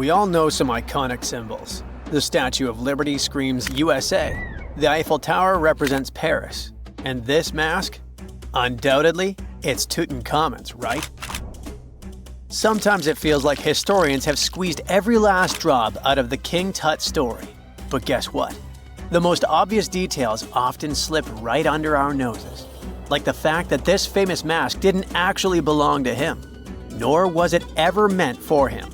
We all know some iconic symbols. The Statue of Liberty screams USA. The Eiffel Tower represents Paris. And this mask? Undoubtedly, it's Tutankhamun's, right? Sometimes it feels like historians have squeezed every last drop out of the King Tut story. But guess what? The most obvious details often slip right under our noses. Like the fact that this famous mask didn't actually belong to him, nor was it ever meant for him.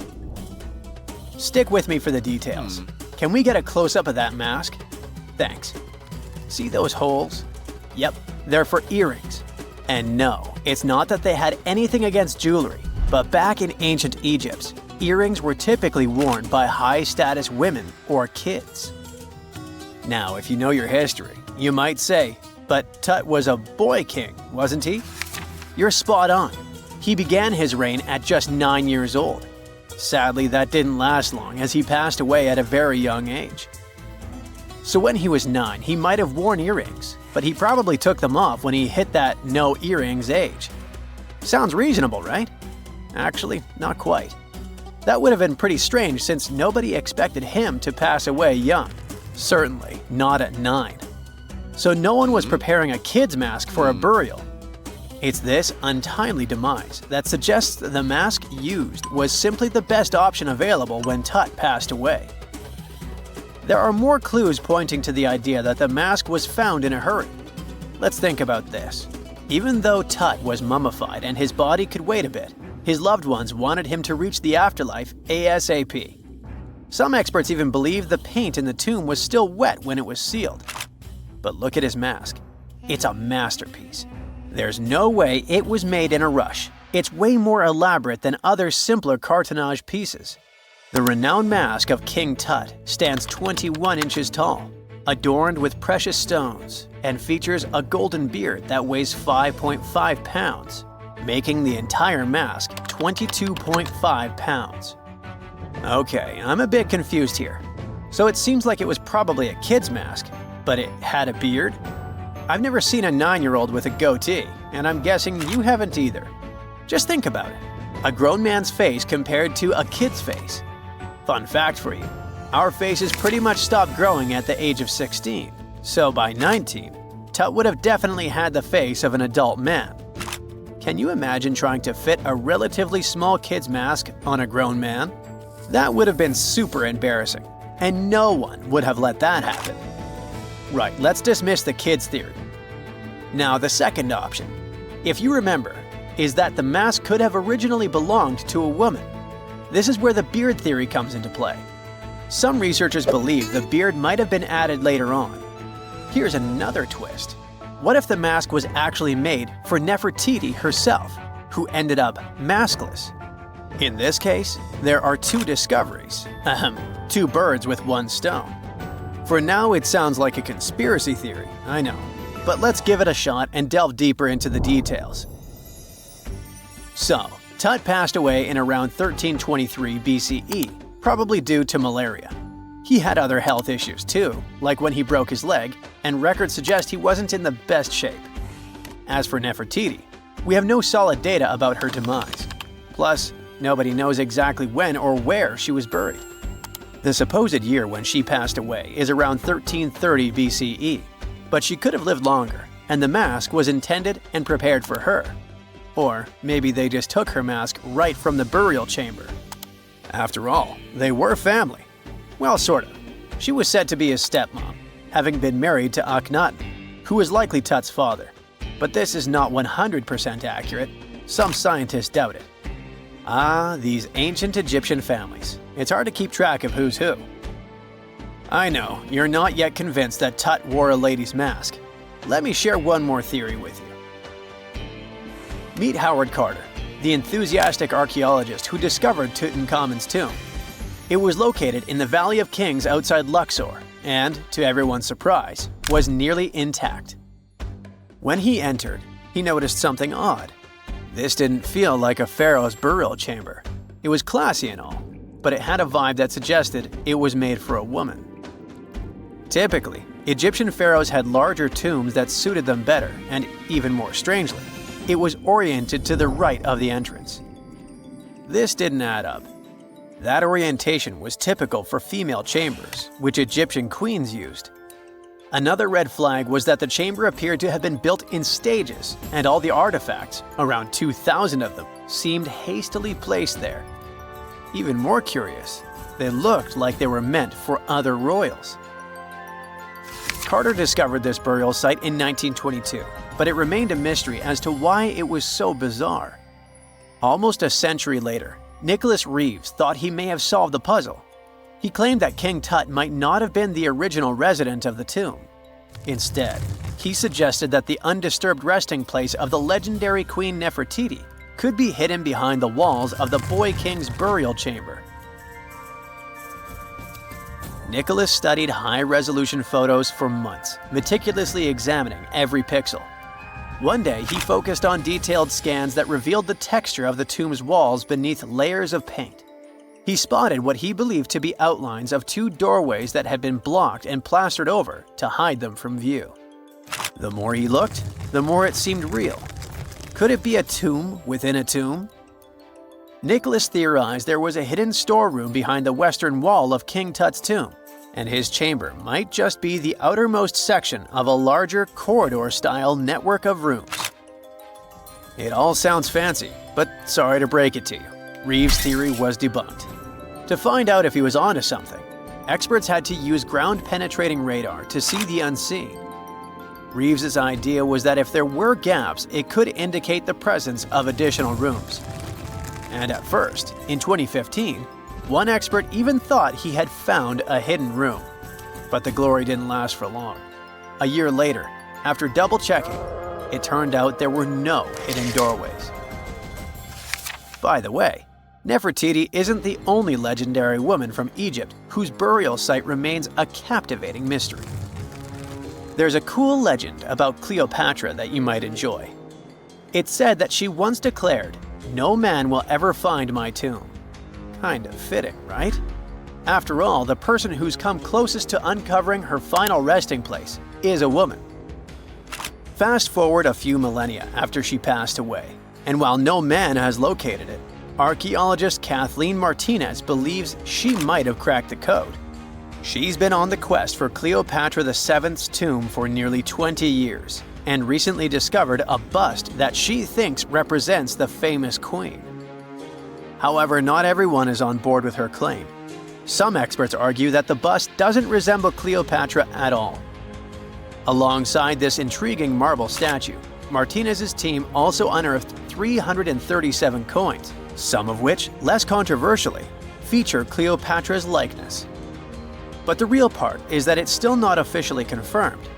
Stick with me for the details. Can we get a close-up of that mask? Thanks. See those holes? Yep, they're for earrings. And no, it's not that they had anything against jewelry, but back in ancient Egypt, earrings were typically worn by high-status women or kids. Now, if you know your history, you might say, but Tut was a boy king, wasn't he? You're spot on. He began his reign at just 9 years old. Sadly, that didn't last long as he passed away at a very young age. So when he was 9, he might have worn earrings, but he probably took them off when he hit that no earrings age. Sounds reasonable, right? Actually, not quite. That would have been pretty strange since nobody expected him to pass away young. Certainly not at 9. So no one was preparing a kid's mask for a burial. It's this untimely demise that suggests that the mask used was simply the best option available when Tut passed away. There are more clues pointing to the idea that the mask was found in a hurry. Let's think about this. Even though Tut was mummified and his body could wait a bit, his loved ones wanted him to reach the afterlife ASAP. Some experts even believe the paint in the tomb was still wet when it was sealed. But look at his mask. It's a masterpiece. There's no way it was made in a rush. It's way more elaborate than other simpler cartonnage pieces. The renowned mask of King Tut stands 21 inches tall, adorned with precious stones, and features a golden beard that weighs 5.5 pounds, making the entire mask 22.5 pounds. Okay, I'm a bit confused here. So it seems like it was probably a kid's mask, but it had a beard? I've never seen a 9-year-old with a goatee, and I'm guessing you haven't either. Just think about it. A grown man's face compared to a kid's face. Fun fact for you, our faces pretty much stopped growing at the age of 16, so by 19, Tut would have definitely had the face of an adult man. Can you imagine trying to fit a relatively small kid's mask on a grown man? That would have been super embarrassing, and no one would have let that happen. Right, let's dismiss the kids theory. Now the second option, if you remember, is that the mask could have originally belonged to a woman. This is where the beard theory comes into play. Some researchers believe the beard might have been added later on. Here's another twist. What if the mask was actually made for Nefertiti herself, who ended up maskless? In this case, there are two discoveries. Two birds with one stone. For now, it sounds like a conspiracy theory, I know. But let's give it a shot and delve deeper into the details. So, Tut passed away in around 1323 BCE, probably due to malaria. He had other health issues too, like when he broke his leg, and records suggest he wasn't in the best shape. As for Nefertiti, we have no solid data about her demise. Plus, nobody knows exactly when or where she was buried. The supposed year when she passed away is around 1330 BCE, but she could have lived longer, and the mask was intended and prepared for her. Or maybe they just took her mask right from the burial chamber. After all, they were family. Well, sort of. She was said to be his stepmom, having been married to Akhenaten, who was likely Tut's father. But this is not 100% accurate. Some scientists doubt it. Ah, these ancient Egyptian families. It's hard to keep track of who's who. I know, you're not yet convinced that Tut wore a lady's mask. Let me share one more theory with you. Meet Howard Carter, the enthusiastic archaeologist who discovered Tutankhamun's tomb. It was located in the Valley of Kings outside Luxor, and, to everyone's surprise, was nearly intact. When he entered, he noticed something odd. This didn't feel like a pharaoh's burial chamber. It was classy and all, but it had a vibe that suggested it was made for a woman. Typically, Egyptian pharaohs had larger tombs that suited them better, and even more strangely, it was oriented to the right of the entrance. This didn't add up. That orientation was typical for female chambers, which Egyptian queens used. Another red flag was that the chamber appeared to have been built in stages, and all the artifacts, around 2,000 of them, seemed hastily placed there. Even more curious, they looked like they were meant for other royals. Carter discovered this burial site in 1922, but it remained a mystery as to why it was so bizarre. Almost a century later, Nicholas Reeves thought he may have solved the puzzle. He claimed that King Tut might not have been the original resident of the tomb. Instead, he suggested that the undisturbed resting place of the legendary Queen Nefertiti could be hidden behind the walls of the boy king's burial chamber. Nicholas studied high-resolution photos for months, meticulously examining every pixel. One day, he focused on detailed scans that revealed the texture of the tomb's walls beneath layers of paint. He spotted what he believed to be outlines of two doorways that had been blocked and plastered over to hide them from view. The more he looked, the more it seemed real. Could it be a tomb within a tomb? Nicholas theorized there was a hidden storeroom behind the western wall of King Tut's tomb, and his chamber might just be the outermost section of a larger corridor-style network of rooms. It all sounds fancy, but sorry to break it to you, Reeves' theory was debunked. To find out if he was onto something, experts had to use ground-penetrating radar to see the unseen. Reeves' idea was that if there were gaps, it could indicate the presence of additional rooms. And at first, in 2015, one expert even thought he had found a hidden room. But the glory didn't last for long. A year later, after double-checking, it turned out there were no hidden doorways. By the way, Nefertiti isn't the only legendary woman from Egypt whose burial site remains a captivating mystery. There's a cool legend about Cleopatra that you might enjoy. It's said that she once declared, "No man will ever find my tomb." Kind of fitting, right? After all, the person who's come closest to uncovering her final resting place is a woman. Fast forward a few millennia after she passed away, and while no man has located it, archaeologist Kathleen Martinez believes she might have cracked the code. She's been on the quest for Cleopatra VII's tomb for nearly 20 years, and recently discovered a bust that she thinks represents the famous queen. However, not everyone is on board with her claim. Some experts argue that the bust doesn't resemble Cleopatra at all. Alongside this intriguing marble statue, Martinez's team also unearthed 337 coins, some of which, less controversially, feature Cleopatra's likeness. But the real part is that it's still not officially confirmed.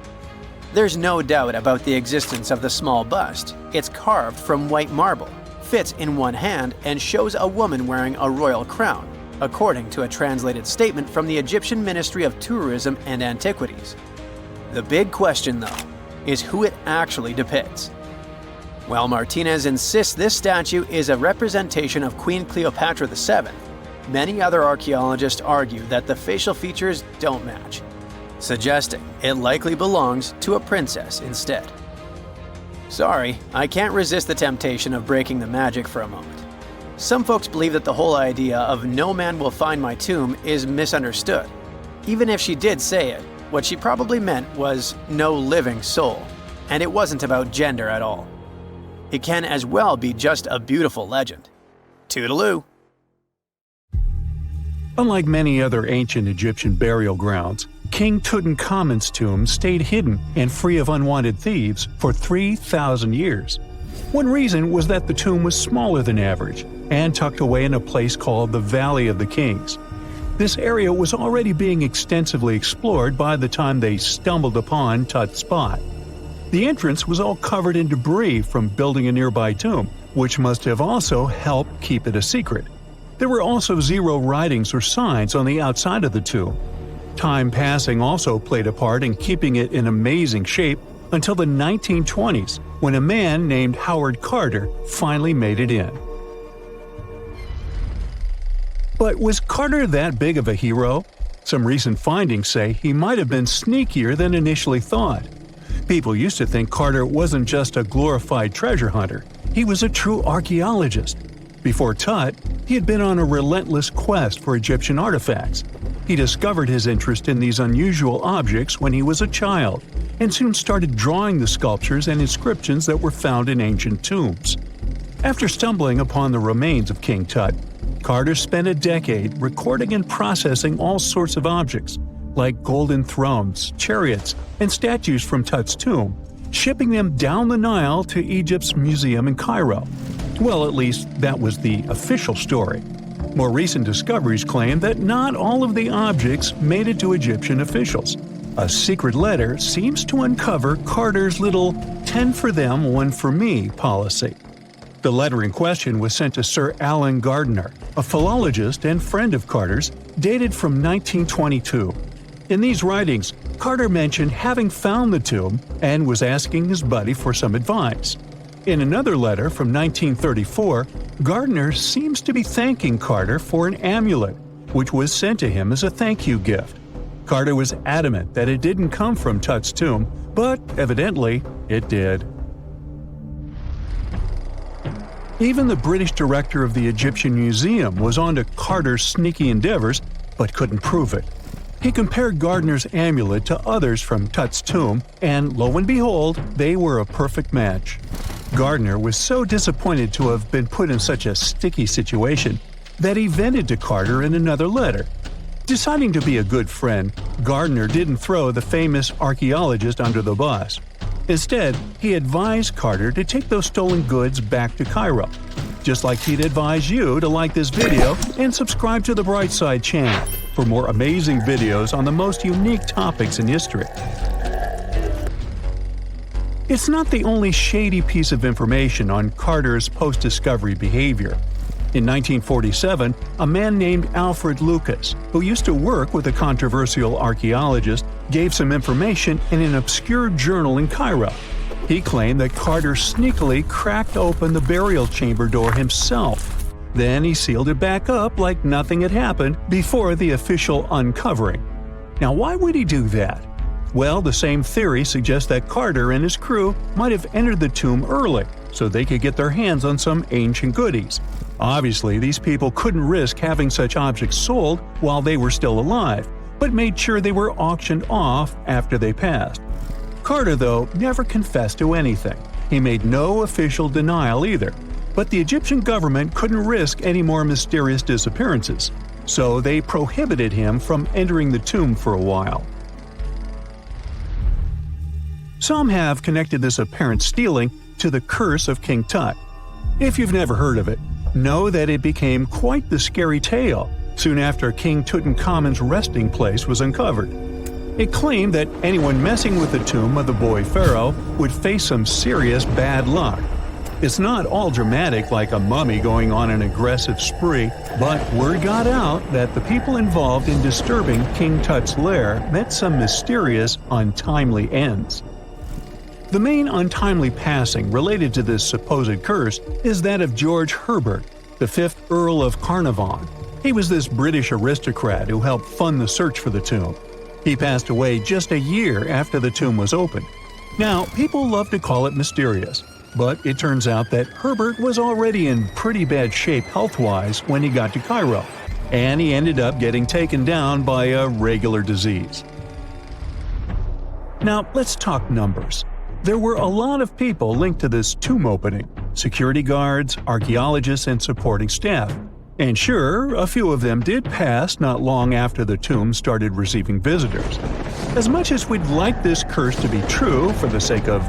There's no doubt about the existence of the small bust. It's carved from white marble, fits in one hand, and shows a woman wearing a royal crown, according to a translated statement from the Egyptian Ministry of Tourism and Antiquities. The big question, though, is who it actually depicts. While Martinez insists this statue is a representation of Queen Cleopatra VII, many other archaeologists argue that the facial features don't match, suggesting it likely belongs to a princess instead. Sorry, I can't resist the temptation of breaking the magic for a moment. Some folks believe that the whole idea of "no man will find my tomb" is misunderstood. Even if she did say it, what she probably meant was "no living soul," and it wasn't about gender at all. It can as well be just a beautiful legend. Toodaloo! Unlike many other ancient Egyptian burial grounds, King Tutankhamun's tomb stayed hidden and free of unwanted thieves for 3,000 years. One reason was that the tomb was smaller than average and tucked away in a place called the Valley of the Kings. This area was already being extensively explored by the time they stumbled upon Tut's spot. The entrance was all covered in debris from building a nearby tomb, which must have also helped keep it a secret. There were also zero writings or signs on the outside of the tomb. Time passing also played a part in keeping it in amazing shape until the 1920s, when a man named Howard Carter finally made it in. But was Carter that big of a hero? Some recent findings say he might have been sneakier than initially thought. People used to think Carter wasn't just a glorified treasure hunter. He was a true archaeologist. Before Tut, He had been on a relentless quest for Egyptian artifacts. He discovered his interest in these unusual objects when he was a child, and soon started drawing the sculptures and inscriptions that were found in ancient tombs. After stumbling upon the remains of King Tut, Carter spent a decade recording and processing all sorts of objects, like golden thrones, chariots, and statues from Tut's tomb, shipping them down the Nile to Egypt's museum in Cairo. Well, at least that was the official story. More recent discoveries claim that not all of the objects made it to Egyptian officials. A secret letter seems to uncover Carter's little 10 for them, 1 for me policy. The letter in question was sent to Sir Alan Gardner, a philologist and friend of Carter's, dated from 1922. In these writings, Carter mentioned having found the tomb and was asking his buddy for some advice. In another letter from 1934, Gardner seems to be thanking Carter for an amulet, which was sent to him as a thank you gift. Carter was adamant that it didn't come from Tut's tomb, but evidently it did. Even the British director of the Egyptian Museum was onto Carter's sneaky endeavors, but couldn't prove it. He compared Gardner's amulet to others from Tut's tomb, and lo and behold, they were a perfect match. Gardner was so disappointed to have been put in such a sticky situation that he vented to Carter in another letter. Deciding to be a good friend, Gardner didn't throw the famous archaeologist under the bus. Instead, he advised Carter to take those stolen goods back to Cairo, just like he'd advise you to like this video and subscribe to the Brightside channel for more amazing videos on the most unique topics in history. It's not the only shady piece of information on Carter's post-discovery behavior. In 1947, a man named Alfred Lucas, who used to work with a controversial archaeologist, gave some information in an obscure journal in Cairo. He claimed that Carter sneakily cracked open the burial chamber door himself. Then he sealed it back up like nothing had happened before the official uncovering. Now, why would he do that? Well, the same theory suggests that Carter and his crew might have entered the tomb early so they could get their hands on some ancient goodies. Obviously, these people couldn't risk having such objects sold while they were still alive, but made sure they were auctioned off after they passed. Carter, though, never confessed to anything. He made no official denial either, but the Egyptian government couldn't risk any more mysterious disappearances, so they prohibited him from entering the tomb for a while. Some have connected this apparent stealing to the curse of King Tut. If you've never heard of it, know that it became quite the scary tale soon after King Tutankhamun's resting place was uncovered. It claimed that anyone messing with the tomb of the boy Pharaoh would face some serious bad luck. It's not all dramatic like a mummy going on an aggressive spree, but word got out that the people involved in disturbing King Tut's lair met some mysterious, untimely ends. The main untimely passing related to this supposed curse is that of George Herbert, the 5th Earl of Carnarvon. He was this British aristocrat who helped fund the search for the tomb. He passed away just a year after the tomb was opened. Now, people love to call it mysterious, but it turns out that Herbert was already in pretty bad shape health-wise when he got to Cairo, and he ended up getting taken down by a regular disease. Now, let's talk numbers. There were a lot of people linked to this tomb opening – security guards, archaeologists, and supporting staff. And sure, a few of them did pass not long after the tomb started receiving visitors. As much as we'd like this curse to be true for the sake of,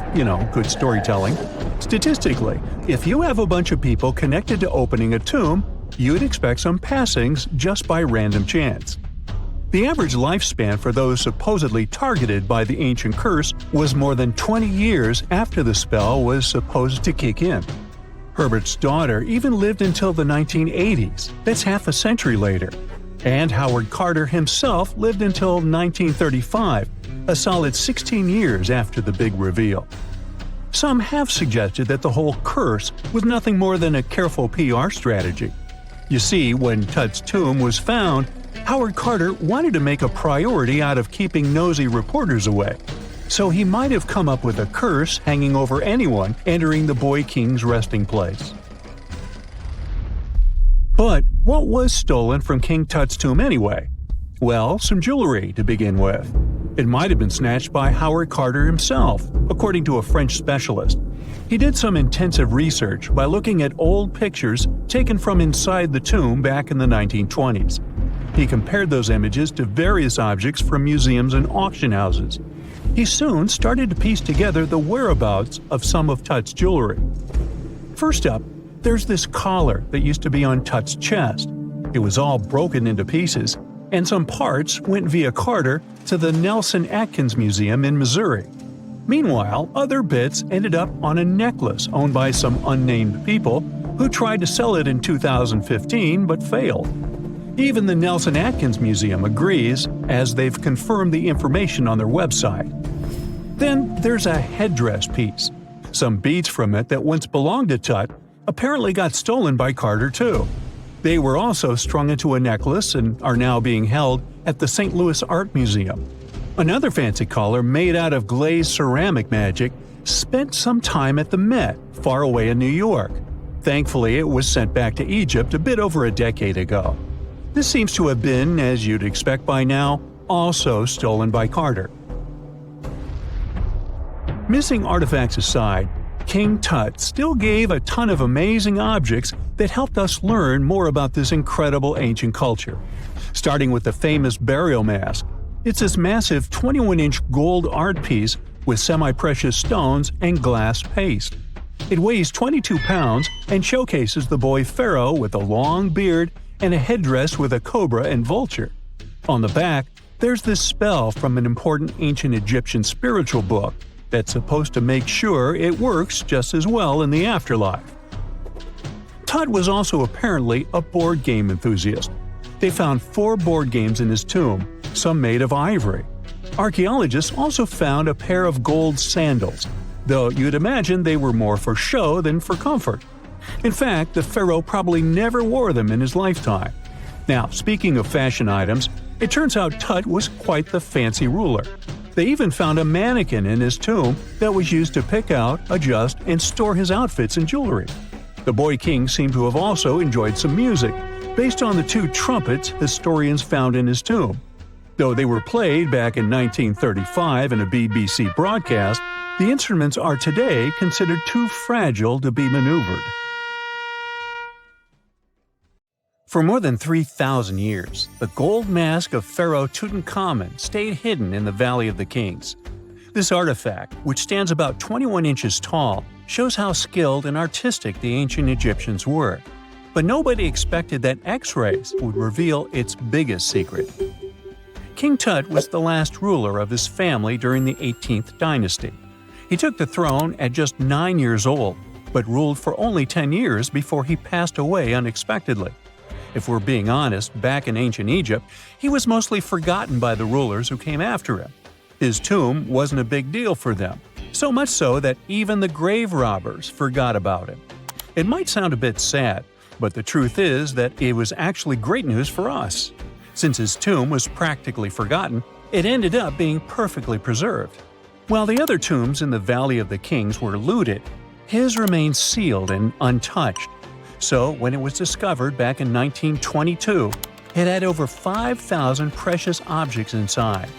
good storytelling, statistically, if you have a bunch of people connected to opening a tomb, you'd expect some passings just by random chance. The average lifespan for those supposedly targeted by the ancient curse was more than 20 years after the spell was supposed to kick in. Herbert's daughter even lived until the 1980s, that's half a century later. And Howard Carter himself lived until 1935, a solid 16 years after the big reveal. Some have suggested that the whole curse was nothing more than a careful PR strategy. You see, when Tut's tomb was found, Howard Carter wanted to make a priority out of keeping nosy reporters away, so he might have come up with a curse hanging over anyone entering the boy king's resting place. But What was stolen from King Tut's tomb anyway? Well, some jewelry to begin with. It might have been snatched by Howard Carter himself, according to a French specialist. He did some intensive research by looking at old pictures taken from inside the tomb back in the 1920s. He compared those images to various objects from museums and auction houses. He soon started to piece together the whereabouts of some of Tut's jewelry. First up, there's this collar that used to be on Tut's chest. It was all broken into pieces, and some parts went via Carter to the Nelson Atkins Museum in Missouri. Meanwhile, other bits ended up on a necklace owned by some unnamed people who tried to sell it in 2015 but failed. Even the Nelson Atkins Museum agrees, as they've confirmed the information on their website. Then there's a headdress piece. Some beads from it that once belonged to Tut apparently got stolen by Carter too. They were also strung into a necklace and are now being held at the St. Louis Art Museum. Another fancy collar made out of glazed ceramic magic spent some time at the Met, far away in New York. Thankfully, it was sent back to Egypt a bit over a decade ago. This seems to have been, as you'd expect by now, also stolen by Carter. Missing artifacts aside, King Tut still gave a ton of amazing objects that helped us learn more about this incredible ancient culture. Starting with the famous burial mask. It's this massive 21-inch gold art piece with semi-precious stones and glass paste. It weighs 22 pounds and showcases the boy Pharaoh with a long beard and a headdress with a cobra and vulture. On the back, there's this spell from an important ancient Egyptian spiritual book that's supposed to make sure it works just as well in the afterlife. Tut was also apparently a board game enthusiast. They found 4 board games in his tomb, some made of ivory. Archaeologists also found a pair of gold sandals, though you'd imagine they were more for show than for comfort. In fact, the pharaoh probably never wore them in his lifetime. Now, speaking of fashion items, it turns out Tut was quite the fancy ruler. They even found a mannequin in his tomb that was used to pick out, adjust, and store his outfits and jewelry. The boy king seemed to have also enjoyed some music, based on the 2 trumpets historians found in his tomb. Though they were played back in 1935 in a BBC broadcast, the instruments are today considered too fragile to be maneuvered. For more than 3,000 years, the gold mask of Pharaoh Tutankhamun stayed hidden in the Valley of the Kings. This artifact, which stands about 21 inches tall, shows how skilled and artistic the ancient Egyptians were. But nobody expected that X-rays would reveal its biggest secret. King Tut was the last ruler of his family during the 18th dynasty. He took the throne at just 9 years old, but ruled for only 10 years before he passed away unexpectedly. If we're being honest, back in ancient Egypt, he was mostly forgotten by the rulers who came after him. His tomb wasn't a big deal for them, so much so that even the grave robbers forgot about him. It might sound a bit sad, but the truth is that it was actually great news for us. Since his tomb was practically forgotten, it ended up being perfectly preserved. While the other tombs in the Valley of the Kings were looted, his remained sealed and untouched. So, when it was discovered back in 1922, it had over 5,000 precious objects inside.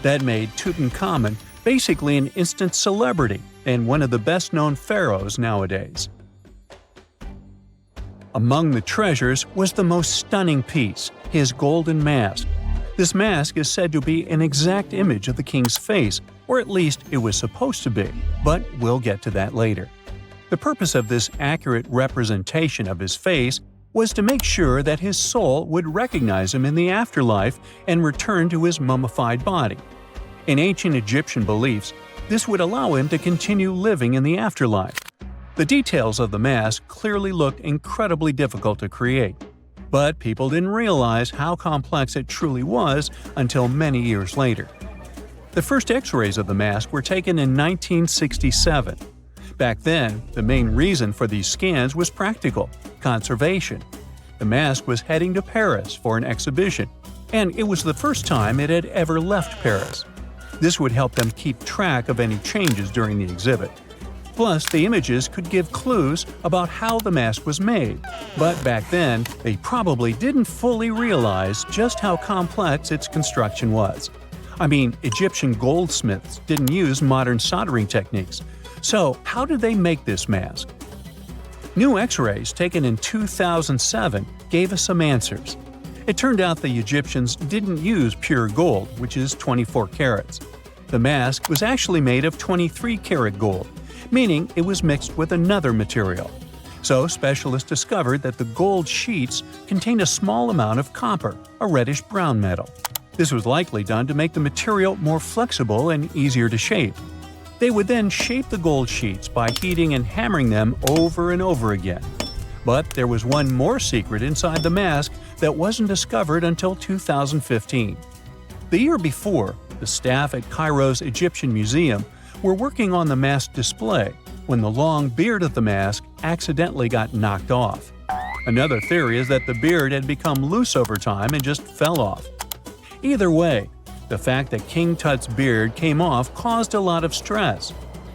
That made Tutankhamun basically an instant celebrity and one of the best-known pharaohs nowadays. Among the treasures was the most stunning piece, his golden mask. This mask is said to be an exact image of the king's face, or at least it was supposed to be, but we'll get to that later. The purpose of this accurate representation of his face was to make sure that his soul would recognize him in the afterlife and return to his mummified body. In ancient Egyptian beliefs, this would allow him to continue living in the afterlife. The details of the mask clearly looked incredibly difficult to create, but people didn't realize how complex it truly was until many years later. The first X-rays of the mask were taken in 1967. Back then, the main reason for these scans was practical – conservation. The mask was heading to Paris for an exhibition, and it was the first time it had ever left Paris. This would help them keep track of any changes during the exhibit. Plus, the images could give clues about how the mask was made. But back then, they probably didn't fully realize just how complex its construction was. I mean, Egyptian goldsmiths didn't use modern soldering techniques. So, how did they make this mask? New X-rays taken in 2007 gave us some answers. It turned out the Egyptians didn't use pure gold, which is 24 carats. The mask was actually made of 23-karat gold, meaning it was mixed with another material. So specialists discovered that the gold sheets contained a small amount of copper, a reddish-brown metal. This was likely done to make the material more flexible and easier to shape. They would then shape the gold sheets by heating and hammering them over and over again. But there was one more secret inside the mask that wasn't discovered until 2015. The year before, the staff at Cairo's Egyptian Museum were working on the mask display when the long beard of the mask accidentally got knocked off. Another theory is that the beard had become loose over time and just fell off. Either way, the fact that King Tut's beard came off caused a lot of stress.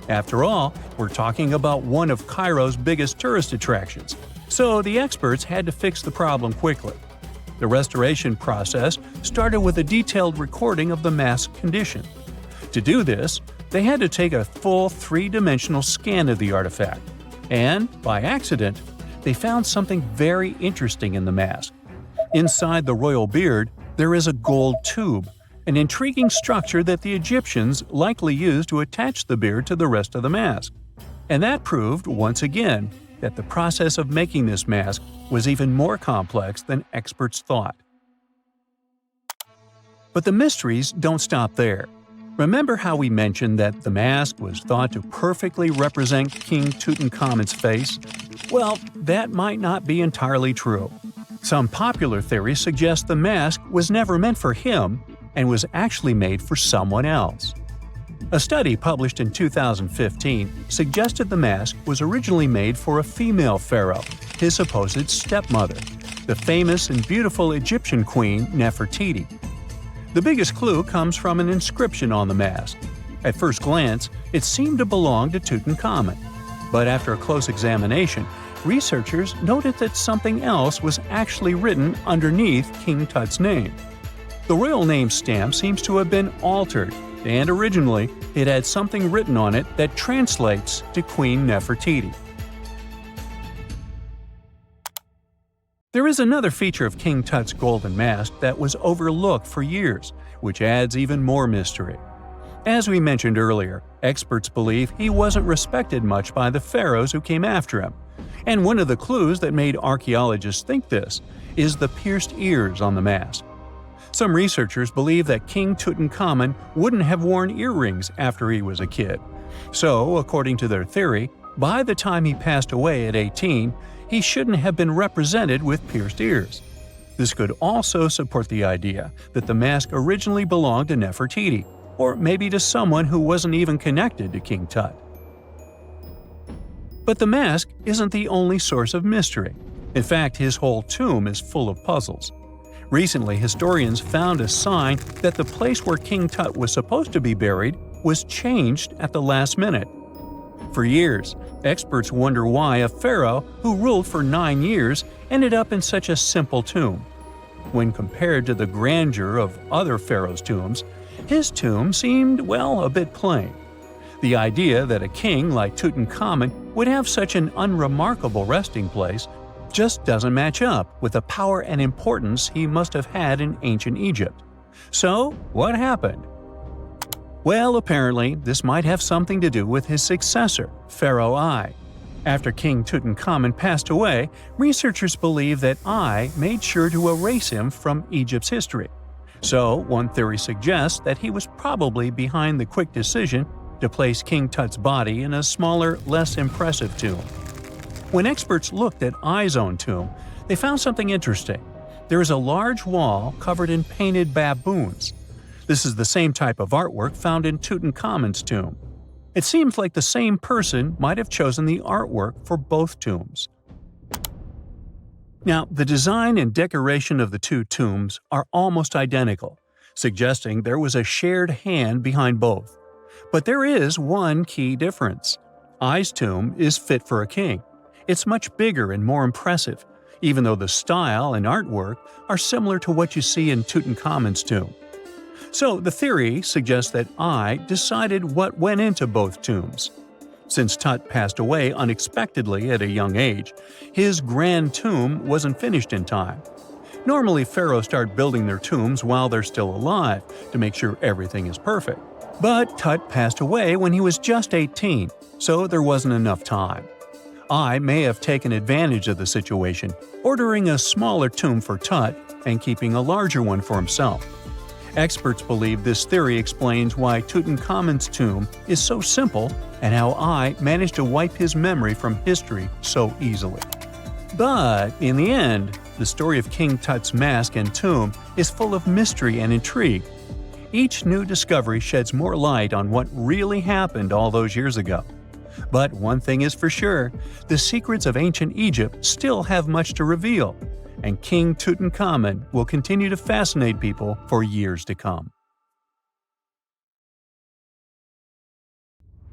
After all, we're talking about one of Cairo's biggest tourist attractions, so the experts had to fix the problem quickly. The restoration process started with a detailed recording of the mask's condition. To do this, they had to take a full three-dimensional scan of the artifact. And, by accident, they found something very interesting in the mask. Inside the royal beard, there is a gold tube, an intriguing structure that the Egyptians likely used to attach the beard to the rest of the mask. And that proved, once again, that the process of making this mask was even more complex than experts thought. But the mysteries don't stop there. Remember how we mentioned that the mask was thought to perfectly represent King Tutankhamun's face? Well, that might not be entirely true. Some popular theories suggest the mask was never meant for him and was actually made for someone else. A study published in 2015 suggested the mask was originally made for a female pharaoh, his supposed stepmother, the famous and beautiful Egyptian queen Nefertiti. The biggest clue comes from an inscription on the mask. At first glance, it seemed to belong to Tutankhamun. But after a close examination, researchers noted that something else was actually written underneath King Tut's name. The royal name stamp seems to have been altered, and originally it had something written on it that translates to Queen Nefertiti. There is another feature of King Tut's golden mask that was overlooked for years, which adds even more mystery. As we mentioned earlier, experts believe he wasn't respected much by the pharaohs who came after him. And one of the clues that made archaeologists think this is the pierced ears on the mask. Some researchers believe that King Tutankhamun wouldn't have worn earrings after he was a kid. So, according to their theory, by the time he passed away at 18, he shouldn't have been represented with pierced ears. This could also support the idea that the mask originally belonged to Nefertiti, or maybe to someone who wasn't even connected to King Tut. But the mask isn't the only source of mystery. In fact, his whole tomb is full of puzzles. Recently, historians found a sign that the place where King Tut was supposed to be buried was changed at the last minute. For years, experts wonder why a pharaoh who ruled for 9 years ended up in such a simple tomb. When compared to the grandeur of other pharaohs' tombs, his tomb seemed, well, a bit plain. The idea that a king like Tutankhamun would have such an unremarkable resting place just doesn't match up with the power and importance he must have had in ancient Egypt. So, what happened? Well, apparently, this might have something to do with his successor, Pharaoh I. After King Tutankhamun passed away, researchers believe that I made sure to erase him from Egypt's history. So, one theory suggests that he was probably behind the quick decision to place King Tut's body in a smaller, less impressive tomb. When experts looked at I's own tomb, they found something interesting. There is a large wall covered in painted baboons. This is the same type of artwork found in Tutankhamun's tomb. It seems like the same person might have chosen the artwork for both tombs. Now, the design and decoration of the two tombs are almost identical, suggesting there was a shared hand behind both. But there is one key difference. I's tomb is fit for a king. It's much bigger and more impressive, even though the style and artwork are similar to what you see in Tutankhamun's tomb. So the theory suggests that I decided what went into both tombs. Since Tut passed away unexpectedly at a young age, his grand tomb wasn't finished in time. Normally, pharaohs start building their tombs while they're still alive to make sure everything is perfect. But Tut passed away when he was just 18, so there wasn't enough time. I may have taken advantage of the situation, ordering a smaller tomb for Tut and keeping a larger one for himself. Experts believe this theory explains why Tutankhamun's tomb is so simple and how I managed to wipe his memory from history so easily. But in the end, the story of King Tut's mask and tomb is full of mystery and intrigue. Each new discovery sheds more light on what really happened all those years ago. But one thing is for sure, the secrets of ancient Egypt still have much to reveal, and King Tutankhamun will continue to fascinate people for years to come.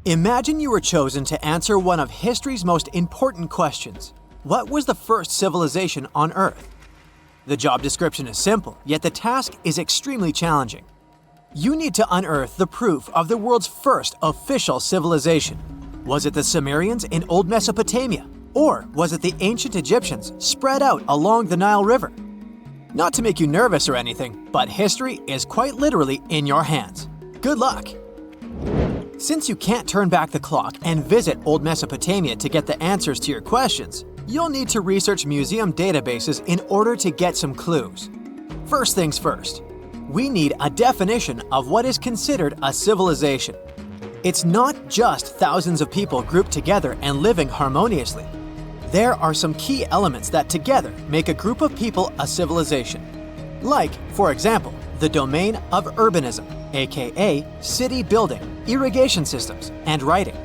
Imagine you were chosen to answer one of history's most important questions. What was the first civilization on Earth? The job description is simple, yet the task is extremely challenging. You need to unearth the proof of the world's first official civilization. Was it the Sumerians in Old Mesopotamia? Or was it the ancient Egyptians spread out along the Nile River? Not to make you nervous or anything, but history is quite literally in your hands. Good luck! Since you can't turn back the clock and visit Old Mesopotamia to get the answers to your questions, you'll need to research museum databases in order to get some clues. First things first, we need a definition of what is considered a civilization. It's not just thousands of people grouped together and living harmoniously. There are some key elements that together make a group of people a civilization. Like, for example, the domain of urbanism, aka city building, irrigation systems, and writing.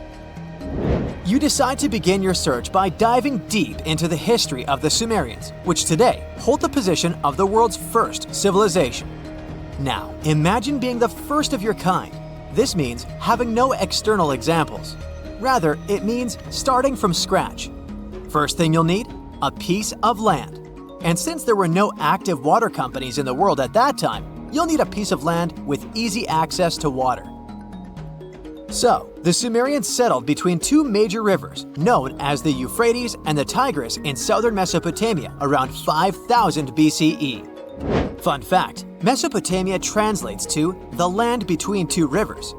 You decide to begin your search by diving deep into the history of the Sumerians, which today hold the position of the world's first civilization. Now, imagine being the first of your kind. This means having no external examples. Rather, it means starting from scratch. First thing you'll need? A piece of land. And since there were no active water companies in the world at that time, you'll need a piece of land with easy access to water. So, the Sumerians settled between two major rivers, known as the Euphrates and the Tigris in southern Mesopotamia around 5000 BCE. Fun fact, Mesopotamia translates to the land between two rivers.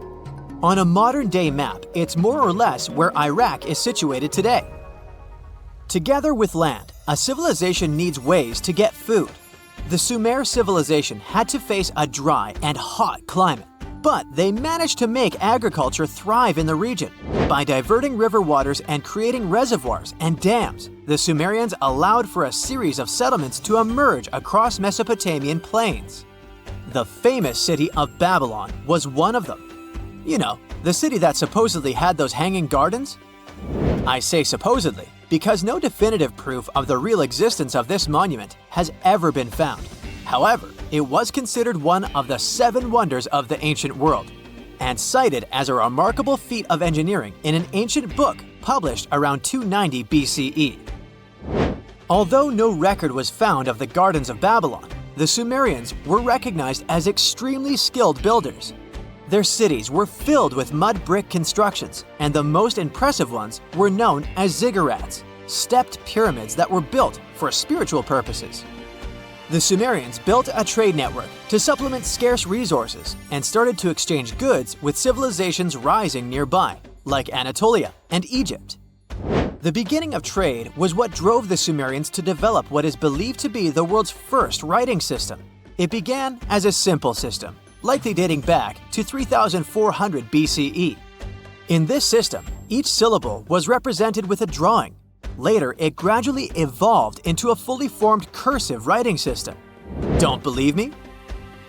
On a modern-day map, it's more or less where Iraq is situated today. Together with land, a civilization needs ways to get food. The Sumer civilization had to face a dry and hot climate, but they managed to make agriculture thrive in the region. By diverting river waters and creating reservoirs and dams, the Sumerians allowed for a series of settlements to emerge across Mesopotamian plains. The famous city of Babylon was one of them. You know, the city that supposedly had those hanging gardens? I say supposedly because no definitive proof of the real existence of this monument has ever been found. However, it was considered one of the 7 wonders of the ancient world, and cited as a remarkable feat of engineering in an ancient book published around 290 BCE. Although no record was found of the Gardens of Babylon, the Sumerians were recognized as extremely skilled builders. Their cities were filled with mud brick constructions, and the most impressive ones were known as ziggurats, stepped pyramids that were built for spiritual purposes. The Sumerians built a trade network to supplement scarce resources and started to exchange goods with civilizations rising nearby, like Anatolia and Egypt. The beginning of trade was what drove the Sumerians to develop what is believed to be the world's first writing system. It began as a simple system, likely dating back to 3400 BCE. In this system, each syllable was represented with a drawing. Later, it gradually evolved into a fully formed cursive writing system. Don't believe me?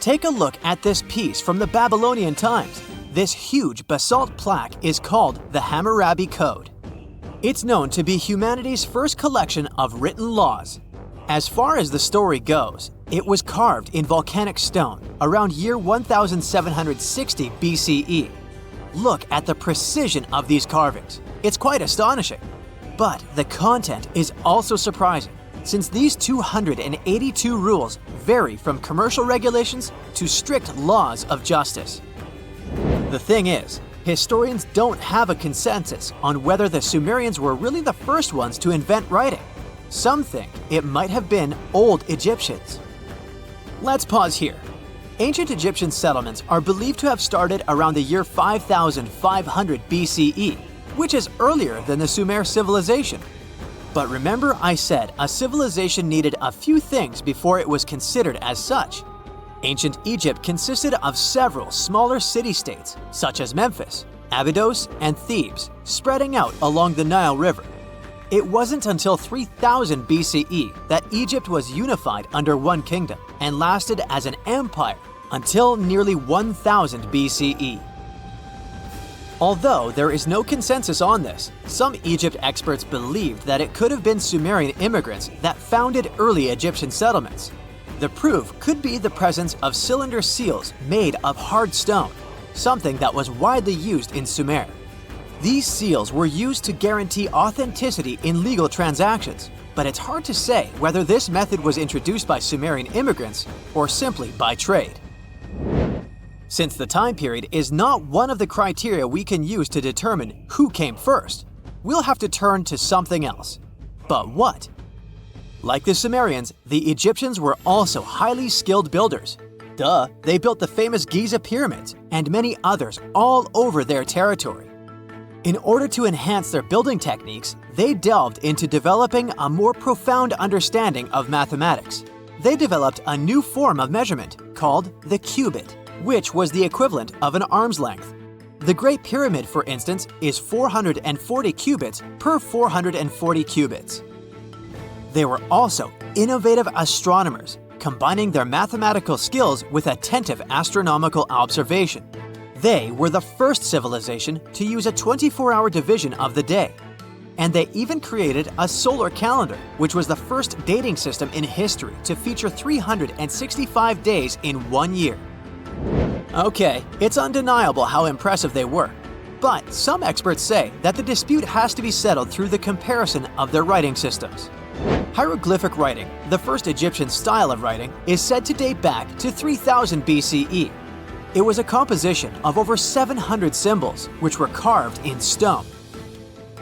Take a look at this piece from the Babylonian times. This huge basalt plaque is called the Hammurabi Code. It's known to be humanity's first collection of written laws. As far as the story goes, it was carved in volcanic stone around year 1760 BCE. Look at the precision of these carvings. It's quite astonishing. But the content is also surprising, since these 282 rules vary from commercial regulations to strict laws of justice. The thing is, historians don't have a consensus on whether the Sumerians were really the first ones to invent writing. Some think it might have been old Egyptians. Let's pause here. Ancient Egyptian settlements are believed to have started around the year 5500 BCE, which is earlier than the Sumer civilization. But remember I said a civilization needed a few things before it was considered as such. Ancient Egypt consisted of several smaller city-states, such as Memphis, Abydos, and Thebes, spreading out along the Nile River. It wasn't until 3000 BCE that Egypt was unified under one kingdom and lasted as an empire until nearly 1000 BCE. Although there is no consensus on this, some Egypt experts believed that it could have been Sumerian immigrants that founded early Egyptian settlements. The proof could be the presence of cylinder seals made of hard stone, something that was widely used in Sumer. These seals were used to guarantee authenticity in legal transactions, but it's hard to say whether this method was introduced by Sumerian immigrants or simply by trade. Since the time period is not one of the criteria we can use to determine who came first, we'll have to turn to something else. But what? Like the Sumerians, the Egyptians were also highly skilled builders. Duh, they built the famous Giza pyramids and many others all over their territory. In order to enhance their building techniques, they delved into developing a more profound understanding of mathematics. They developed a new form of measurement called the cubit, which was the equivalent of an arm's length. The Great Pyramid, for instance, is 440 cubits per 440 cubits. They were also innovative astronomers, combining their mathematical skills with attentive astronomical observation. They were the first civilization to use a 24-hour division of the day. And they even created a solar calendar, which was the first dating system in history to feature 365 days in 1 year. Okay, it's undeniable how impressive they were. But some experts say that the dispute has to be settled through the comparison of their writing systems. Hieroglyphic writing, the first Egyptian style of writing, is said to date back to 3000 BCE. It was a composition of over 700 symbols, which were carved in stone.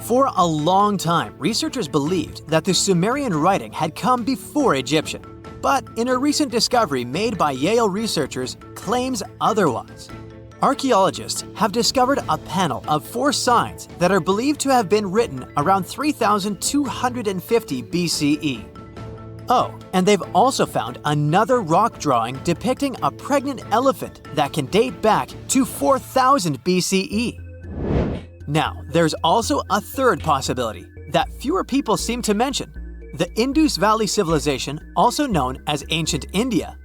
For a long time, researchers believed that the Sumerian writing had come before Egyptian, but in a recent discovery made by Yale researchers claims otherwise. Archaeologists have discovered a panel of 4 signs that are believed to have been written around 3250 BCE. Oh, and they've also found another rock drawing depicting a pregnant elephant that can date back to 4000 BCE. Now, there's also a third possibility that fewer people seem to mention: the Indus Valley Civilization, also known as Ancient India,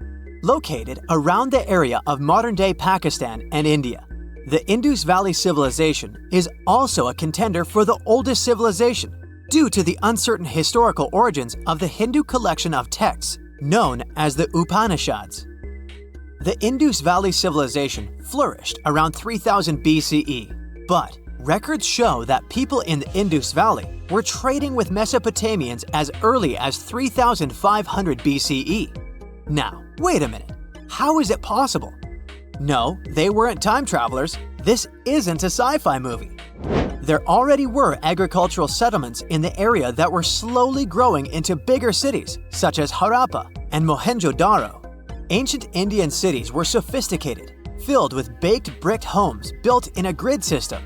located around the area of modern-day Pakistan and India. The Indus Valley Civilization is also a contender for the oldest civilization, due to the uncertain historical origins of the Hindu collection of texts known as the Upanishads. The Indus Valley Civilization flourished around 3000 BCE, but records show that people in the Indus Valley were trading with Mesopotamians as early as 3500 BCE. Now, wait a minute. How is it possible? No, they weren't time travelers. This isn't a sci-fi movie. There already were agricultural settlements in the area that were slowly growing into bigger cities, such as Harappa and Mohenjo-Daro. Ancient Indian cities were sophisticated, filled with baked brick homes built in a grid system.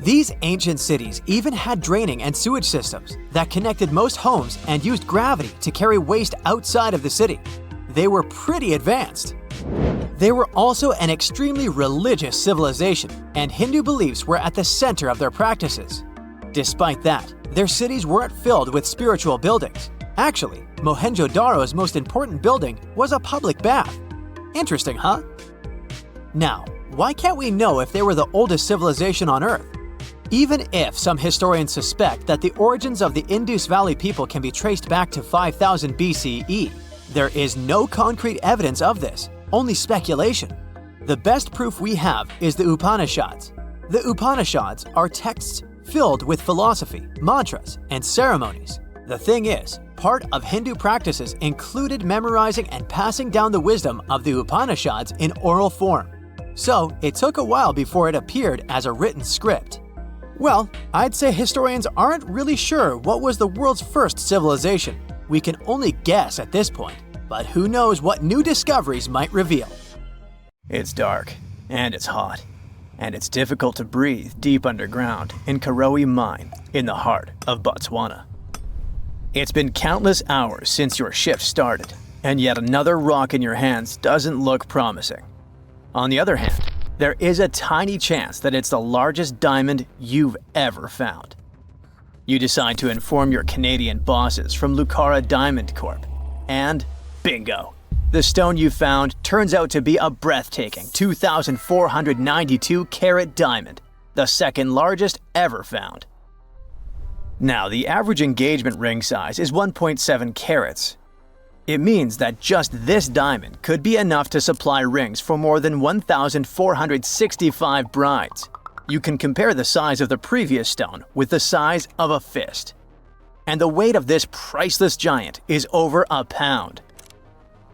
These ancient cities even had draining and sewage systems that connected most homes and used gravity to carry waste outside of the city. They were pretty advanced. They were also an extremely religious civilization, and Hindu beliefs were at the center of their practices. Despite that, their cities weren't filled with spiritual buildings. Actually, Mohenjo-Daro's most important building was a public bath. Interesting, huh? Now, why can't we know if they were the oldest civilization on Earth? Even if some historians suspect that the origins of the Indus Valley people can be traced back to 5000 BCE, there is no concrete evidence of this, only speculation. The best proof we have is the Upanishads. The Upanishads are texts filled with philosophy, mantras, and ceremonies. The thing is, part of Hindu practices included memorizing and passing down the wisdom of the Upanishads in oral form. So it took a while before it appeared as a written script. Well, I'd say historians aren't really sure what was the world's first civilization. We can only guess at this point, but who knows what new discoveries might reveal. It's dark, and it's hot, and it's difficult to breathe deep underground in Karowe Mine in the heart of Botswana. It's been countless hours since your shift started, and yet another rock in your hands doesn't look promising. On the other hand, there is a tiny chance that it's the largest diamond you've ever found. You decide to inform your Canadian bosses from Lucara Diamond Corp. And bingo! The stone you found turns out to be a breathtaking 2,492 carat diamond, the second largest ever found. Now, the average engagement ring size is 1.7 carats. It means that just this diamond could be enough to supply rings for more than 1,465 brides. You can compare the size of the previous stone with the size of a fist. And the weight of this priceless giant is over a pound.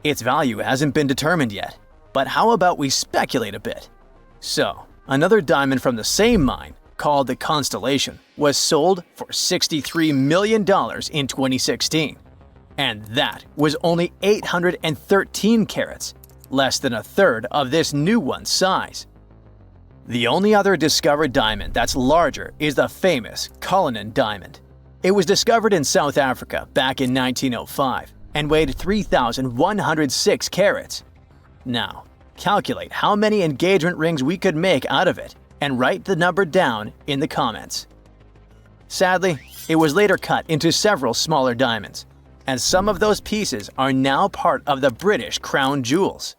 Its value hasn't been determined yet, but how about we speculate a bit? So, another diamond from the same mine, called the Constellation, was sold for $63 million in 2016. And that was only 813 carats, less than a third of this new one's size. The only other discovered diamond that's larger is the famous Cullinan diamond. It was discovered in South Africa back in 1905 and weighed 3,106 carats. Now, calculate how many engagement rings we could make out of it and write the number down in the comments. Sadly, it was later cut into several smaller diamonds, and some of those pieces are now part of the British crown jewels.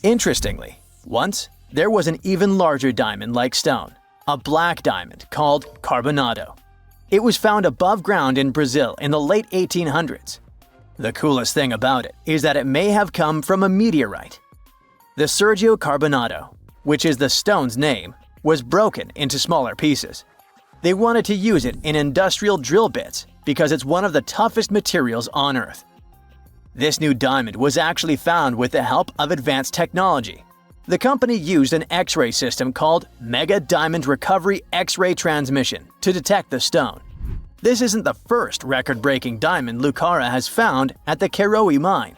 Interestingly, once there was an even larger diamond-like stone, a black diamond called carbonado. It was found above ground in Brazil in the late 1800s. The coolest thing about it is that it may have come from a meteorite. The Sergio Carbonado, which is the stone's name, was broken into smaller pieces. They wanted to use it in industrial drill bits because it's one of the toughest materials on Earth. This new diamond was actually found with the help of advanced technology. The company used an X-ray system called Mega Diamond Recovery X-ray Transmission to detect the stone. This isn't the first record-breaking diamond Lucara has found at the Karowe mine.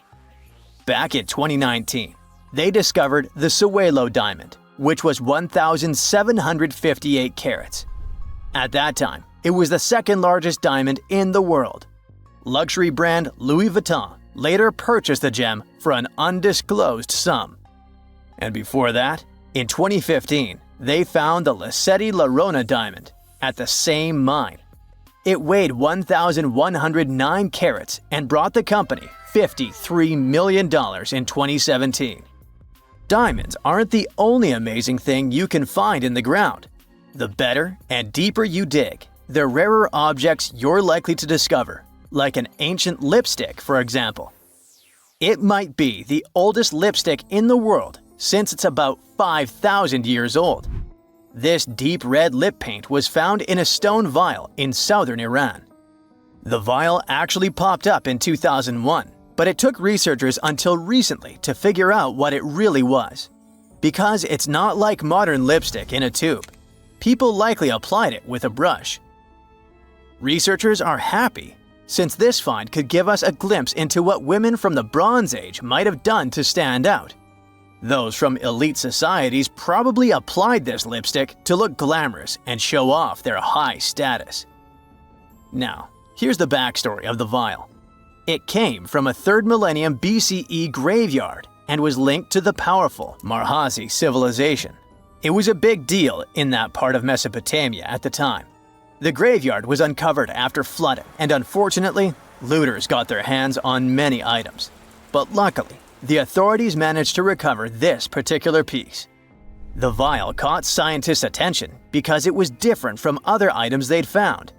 Back in 2019, they discovered the Sewelo diamond, which was 1,758 carats. At that time, it was the second largest diamond in the world. Luxury brand Louis Vuitton later purchased the gem for an undisclosed sum. And before that, in 2015, they found the Lesedi La Rona diamond at the same mine. It weighed 1,109 carats and brought the company $53 million in 2017. Diamonds aren't the only amazing thing you can find in the ground. The better and deeper you dig, the rarer objects you're likely to discover, like an ancient lipstick, for example. It might be the oldest lipstick in the world since it's about 5,000 years old. This deep red lip paint was found in a stone vial in southern Iran. The vial actually popped up in 2001, but it took researchers until recently to figure out what it really was. Because it's not like modern lipstick in a tube. People likely applied it with a brush. Researchers are happy, since this find could give us a glimpse into what women from the Bronze Age might have done to stand out. Those from elite societies probably applied this lipstick to look glamorous and show off their high status. Now, here's the backstory of the vial. It came from a 3rd millennium BCE graveyard and was linked to the powerful Marhazi civilization. It was a big deal in that part of Mesopotamia at the time. The graveyard was uncovered after flooding, and unfortunately, looters got their hands on many items. But luckily, the authorities managed to recover this particular piece. The vial caught scientists' attention because it was different from other items they'd found.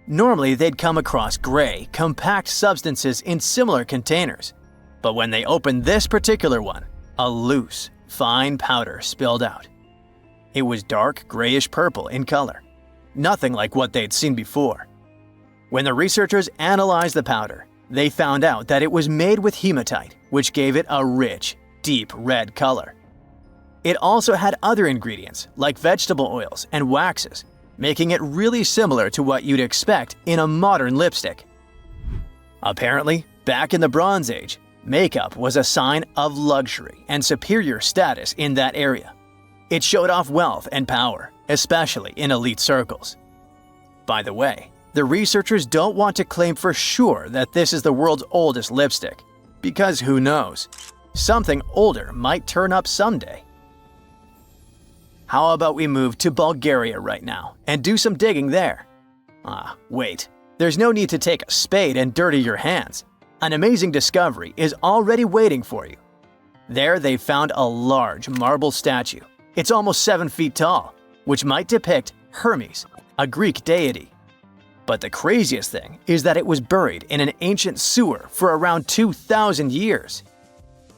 Normally, they'd come across gray, compact substances in similar containers. But when they opened this particular one, a loose, fine powder spilled out. It was dark grayish purple in color. nothing like what they'd seen before. When the researchers analyzed the powder, they found out that it was made with hematite, which gave it a rich, deep red color. It also had other ingredients like vegetable oils and waxes, making it really similar to what you'd expect in a modern lipstick. Apparently, back in the Bronze Age, makeup was a sign of luxury and superior status in that area. It showed off wealth and power, especially in elite circles. By the way, the researchers don't want to claim for sure that this is the world's oldest lipstick, because who knows? Something older might turn up someday. How about we move to Bulgaria right now and do some digging there? Wait. There's no need to take a spade and dirty your hands. An amazing discovery is already waiting for you. There they found a large marble statue. It's almost 7 feet tall, which might depict Hermes, a Greek deity. But the craziest thing is that it was buried in an ancient sewer for around 2,000 years.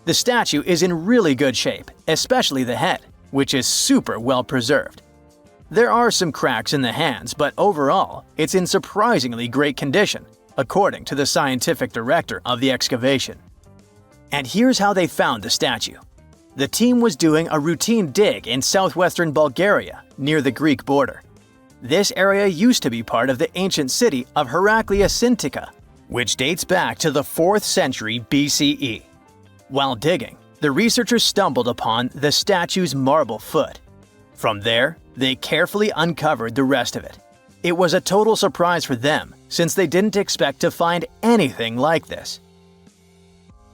The statue is in really good shape, especially the head, which is super well preserved. There are some cracks in the hands, but overall, it's in surprisingly great condition, according to the scientific director of the excavation. And here's how they found the statue. The team was doing a routine dig in southwestern Bulgaria, near the Greek border. This area used to be part of the ancient city of Heraclea Sintica, which dates back to the 4th century BCE. While digging, the researchers stumbled upon the statue's marble foot. From there, they carefully uncovered the rest of it. It was a total surprise for them, since they didn't expect to find anything like this.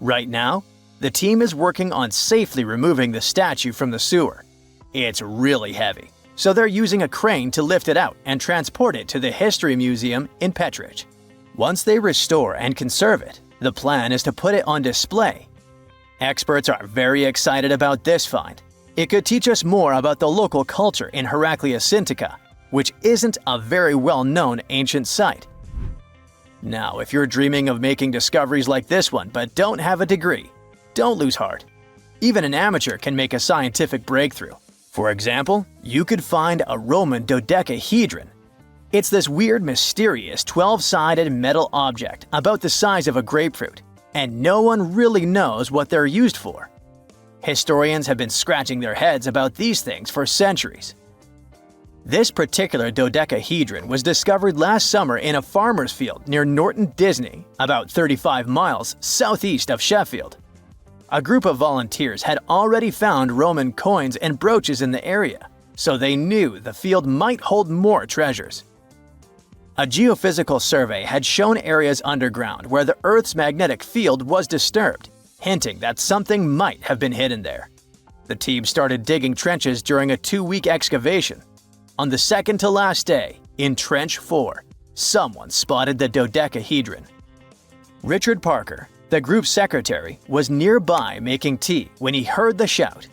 Right now, the team is working on safely removing the statue from the sewer. It's really heavy, so they're using a crane to lift it out and transport it to the History Museum in Petrich. Once they restore and conserve it, the plan is to put it on display. Experts are very excited about this find. It could teach us more about the local culture in Heraclea Sintica, which isn't a very well-known ancient site. Now, if you're dreaming of making discoveries like this one but don't have a degree, don't lose heart. Even an amateur can make a scientific breakthrough. For example, you could find a Roman dodecahedron. It's this weird, mysterious 12-sided metal object about the size of a grapefruit, and no one really knows what they're used for. Historians have been scratching their heads about these things for centuries. This particular dodecahedron was discovered last summer in a farmer's field near Norton Disney, about 35 miles southeast of Sheffield. A group of volunteers had already found Roman coins and brooches in the area, so they knew the field might hold more treasures. A geophysical survey had shown areas underground where the Earth's magnetic field was disturbed, hinting that something might have been hidden there. The team started digging trenches during a 2-week excavation. On the second to last day, in Trench 4, someone spotted the dodecahedron. Richard Parker, the group's secretary, was nearby making tea when he heard the shout.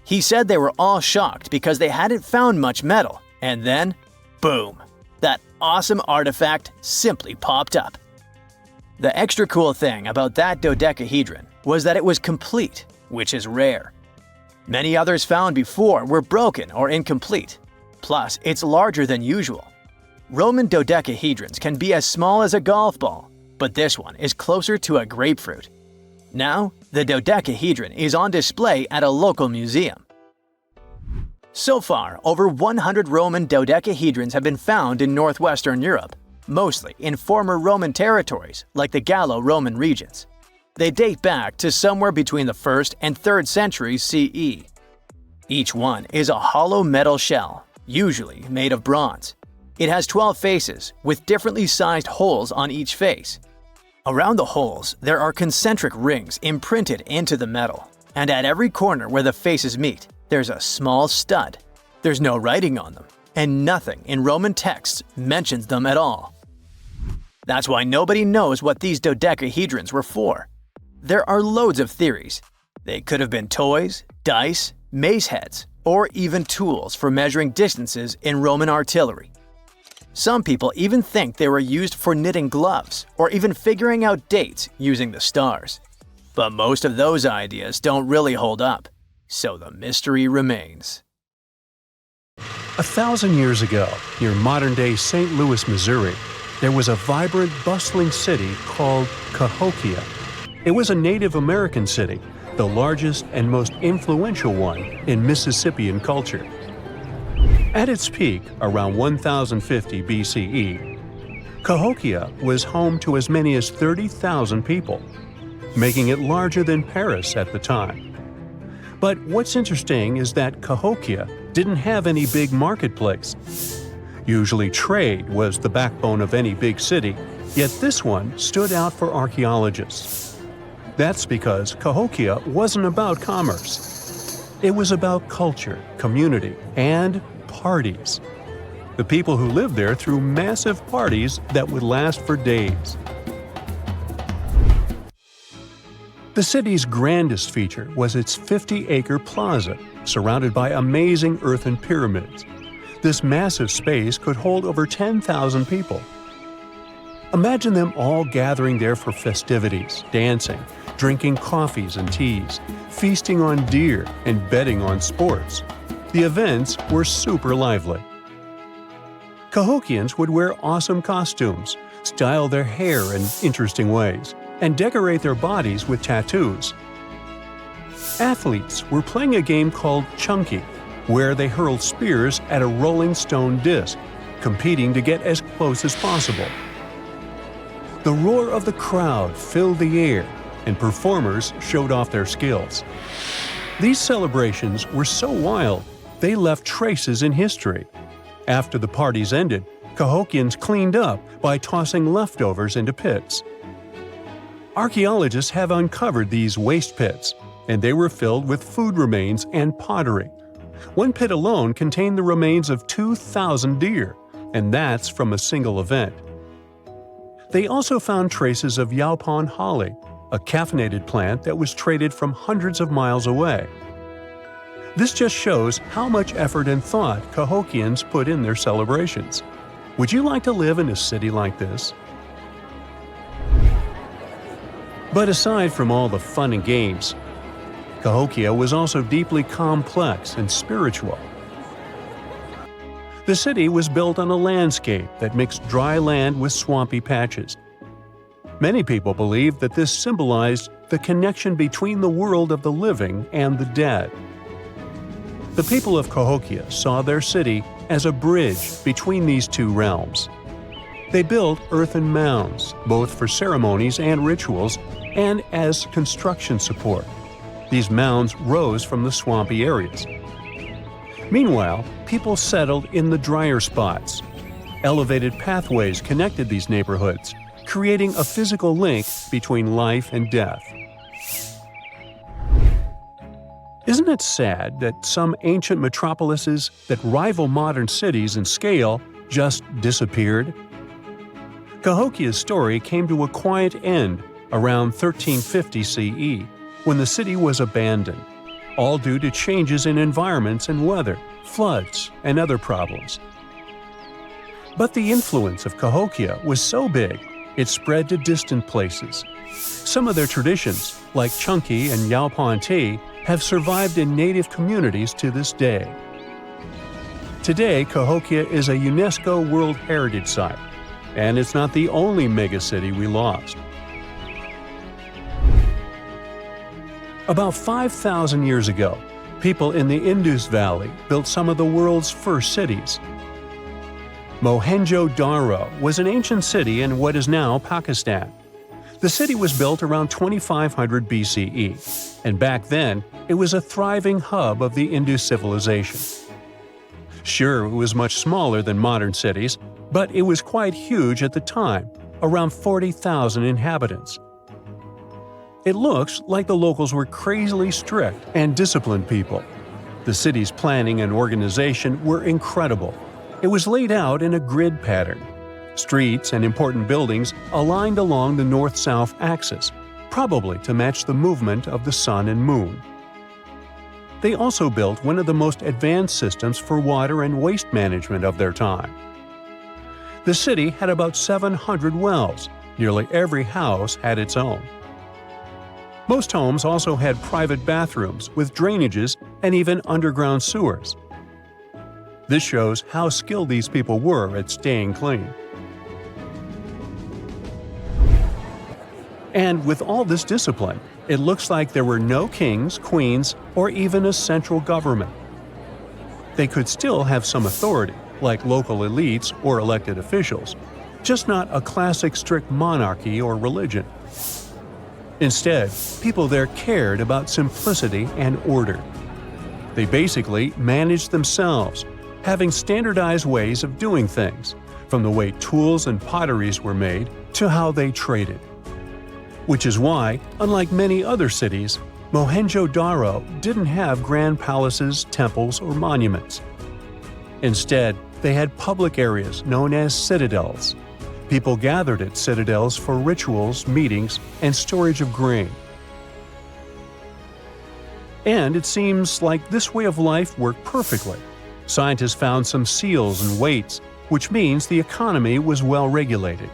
He said they were all shocked because they hadn't found much metal, and then, boom, that awesome artifact simply popped up. The extra cool thing about that dodecahedron was that it was complete, which is rare. Many others found before were broken or incomplete. Plus, it's larger than usual. Roman dodecahedrons can be as small as a golf ball, but this one is closer to a grapefruit. Now, the dodecahedron is on display at a local museum. So far, over 100 Roman dodecahedrons have been found in northwestern Europe, mostly in former Roman territories like the Gallo-Roman regions. They date back to somewhere between the 1st and 3rd centuries CE. Each one is a hollow metal shell, usually made of bronze. It has 12 faces, with differently sized holes on each face. Around the holes, there are concentric rings imprinted into the metal, and at every corner where the faces meet, there's a small stud. There's no writing on them, and nothing in Roman texts mentions them at all. That's why nobody knows what these dodecahedrons were for. There are loads of theories. They could have been toys, dice, mace heads, or even tools for measuring distances in Roman artillery. Some people even think they were used for knitting gloves or even figuring out dates using the stars. But most of those ideas don't really hold up, so the mystery remains. 1,000 years ago, near modern-day St. Louis, Missouri, there was a vibrant, bustling city called Cahokia. It was a Native American city, the largest and most influential one in Mississippian culture. At its peak, around 1050 BCE, Cahokia was home to as many as 30,000 people, making it larger than Paris at the time. But what's interesting is that Cahokia didn't have any big marketplace. Usually trade was the backbone of any big city, yet this one stood out for archaeologists. That's because Cahokia wasn't about commerce. It was about culture, community, and parties. The people who lived there threw massive parties that would last for days. The city's grandest feature was its 50-acre plaza, surrounded by amazing earthen pyramids. This massive space could hold over 10,000 people. Imagine them all gathering there for festivities, dancing, drinking coffees and teas, feasting on deer, and betting on sports. The events were super lively. Cahokians would wear awesome costumes, style their hair in interesting ways, and decorate their bodies with tattoos. Athletes were playing a game called chunky, where they hurled spears at a rolling stone disc, competing to get as close as possible. The roar of the crowd filled the air, and performers showed off their skills. These celebrations were so wild, they left traces in history. After the parties ended, Cahokians cleaned up by tossing leftovers into pits. Archaeologists have uncovered these waste pits, and they were filled with food remains and pottery. One pit alone contained the remains of 2,000 deer, and that's from a single event. They also found traces of yaupon holly, a caffeinated plant that was traded from hundreds of miles away. This just shows how much effort and thought Cahokians put in their celebrations. Would you like to live in a city like this? But aside from all the fun and games, Cahokia was also deeply complex and spiritual. The city was built on a landscape that mixed dry land with swampy patches. Many people believed that this symbolized the connection between the world of the living and the dead. The people of Cahokia saw their city as a bridge between these two realms. They built earthen mounds, both for ceremonies and rituals, and as construction support. These mounds rose from the swampy areas. Meanwhile, people settled in the drier spots. Elevated pathways connected these neighborhoods, creating a physical link between life and death. Isn't it sad that some ancient metropolises that rival modern cities in scale just disappeared? Cahokia's story came to a quiet end around 1350 CE, when the city was abandoned, all due to changes in environments and weather, floods, and other problems. But the influence of Cahokia was so big, it spread to distant places. Some of their traditions, like chunky and yaupon tea, have survived in native communities to this day. Today, Cahokia is a UNESCO World Heritage Site, and it's not the only megacity we lost. About 5,000 years ago, people in the Indus Valley built some of the world's first cities. Mohenjo-Daro was an ancient city in what is now Pakistan. The city was built around 2500 BCE, and back then, it was a thriving hub of the Indus civilization. Sure, it was much smaller than modern cities, but it was quite huge at the time, around 40,000 inhabitants. It looks like the locals were crazily strict and disciplined people. The city's planning and organization were incredible. It was laid out in a grid pattern. Streets and important buildings aligned along the north-south axis, probably to match the movement of the sun and moon. They also built one of the most advanced systems for water and waste management of their time. The city had about 700 wells. Nearly every house had its own. Most homes also had private bathrooms with drainages and even underground sewers. This shows how skilled these people were at staying clean. And with all this discipline, it looks like there were no kings, queens, or even a central government. They could still have some authority, like local elites or elected officials, just not a classic strict monarchy or religion. Instead, people there cared about simplicity and order. They basically managed themselves, having standardized ways of doing things, from the way tools and potteries were made to how they traded. Which is why, unlike many other cities, Mohenjo-Daro didn't have grand palaces, temples, or monuments. Instead, they had public areas known as citadels. People gathered at citadels for rituals, meetings, and storage of grain. And it seems like this way of life worked perfectly. Scientists found some seals and weights, which means the economy was well regulated.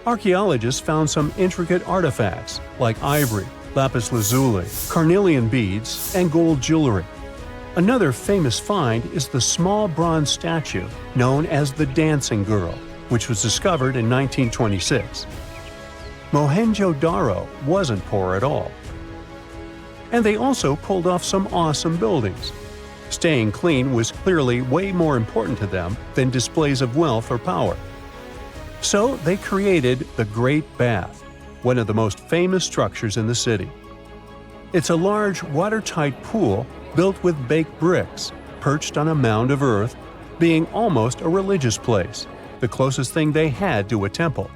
Archaeologists found some intricate artifacts like ivory, lapis lazuli, carnelian beads, and gold jewelry. Another famous find is the small bronze statue known as the Dancing Girl, which was discovered in 1926. Mohenjo-Daro wasn't poor at all. And they also pulled off some awesome buildings. Staying clean was clearly way more important to them than displays of wealth or power. So they created the Great Bath, one of the most famous structures in the city. It's a large, watertight pool built with baked bricks, perched on a mound of earth, being almost a religious place, the closest thing they had to a temple.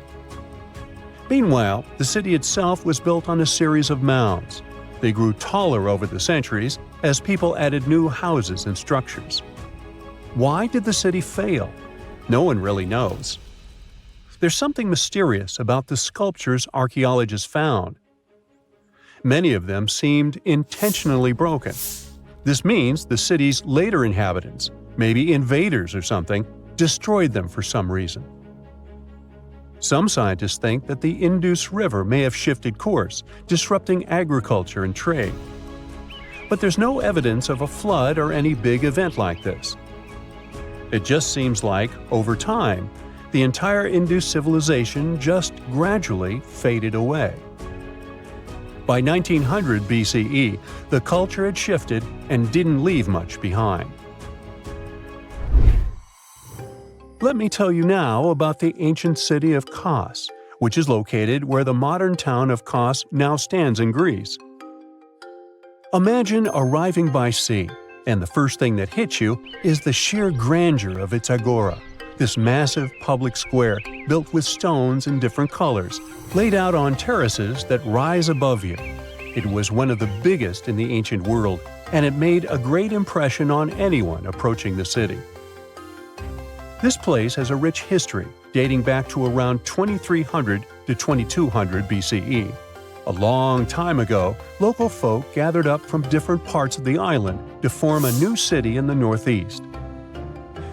Meanwhile, the city itself was built on a series of mounds. They grew taller over the centuries as people added new houses and structures. Why did the city fail? No one really knows. There's something mysterious about the sculptures archaeologists found. Many of them seemed intentionally broken. This means the city's later inhabitants, maybe invaders or something, destroyed them for some reason. Some scientists think that the Indus River may have shifted course, disrupting agriculture and trade. But there's no evidence of a flood or any big event like this. It just seems like, over time, the entire Indus civilization just gradually faded away. By 1900 BCE, the culture had shifted and didn't leave much behind. Let me tell you now about the ancient city of Kos, which is located where the modern town of Kos now stands in Greece. Imagine arriving by sea, and the first thing that hits you is the sheer grandeur of its agora, this massive public square built with stones in different colors, laid out on terraces that rise above you. It was one of the biggest in the ancient world, and it made a great impression on anyone approaching the city. This place has a rich history dating back to around 2300 to 2200 BCE. A long time ago, local folk gathered up from different parts of the island to form a new city in the northeast.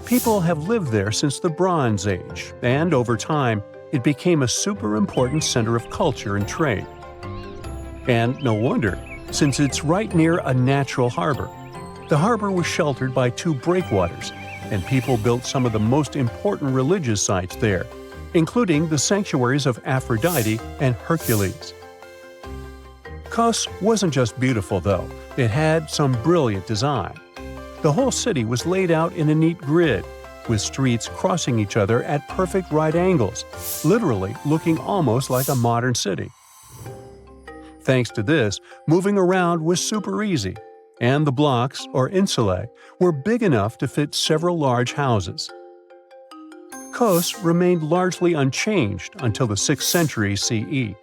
People have lived there since the Bronze Age, and over time, it became a super important center of culture and trade. And no wonder, since it's right near a natural harbor. The harbor was sheltered by two breakwaters, and people built some of the most important religious sites there, including the sanctuaries of Aphrodite and Hercules. Kos wasn't just beautiful, though. It had some brilliant design. The whole city was laid out in a neat grid, with streets crossing each other at perfect right angles, literally looking almost like a modern city. Thanks to this, moving around was super easy, and the blocks, or insulae, were big enough to fit several large houses. Kos remained largely unchanged until the 6th century CE.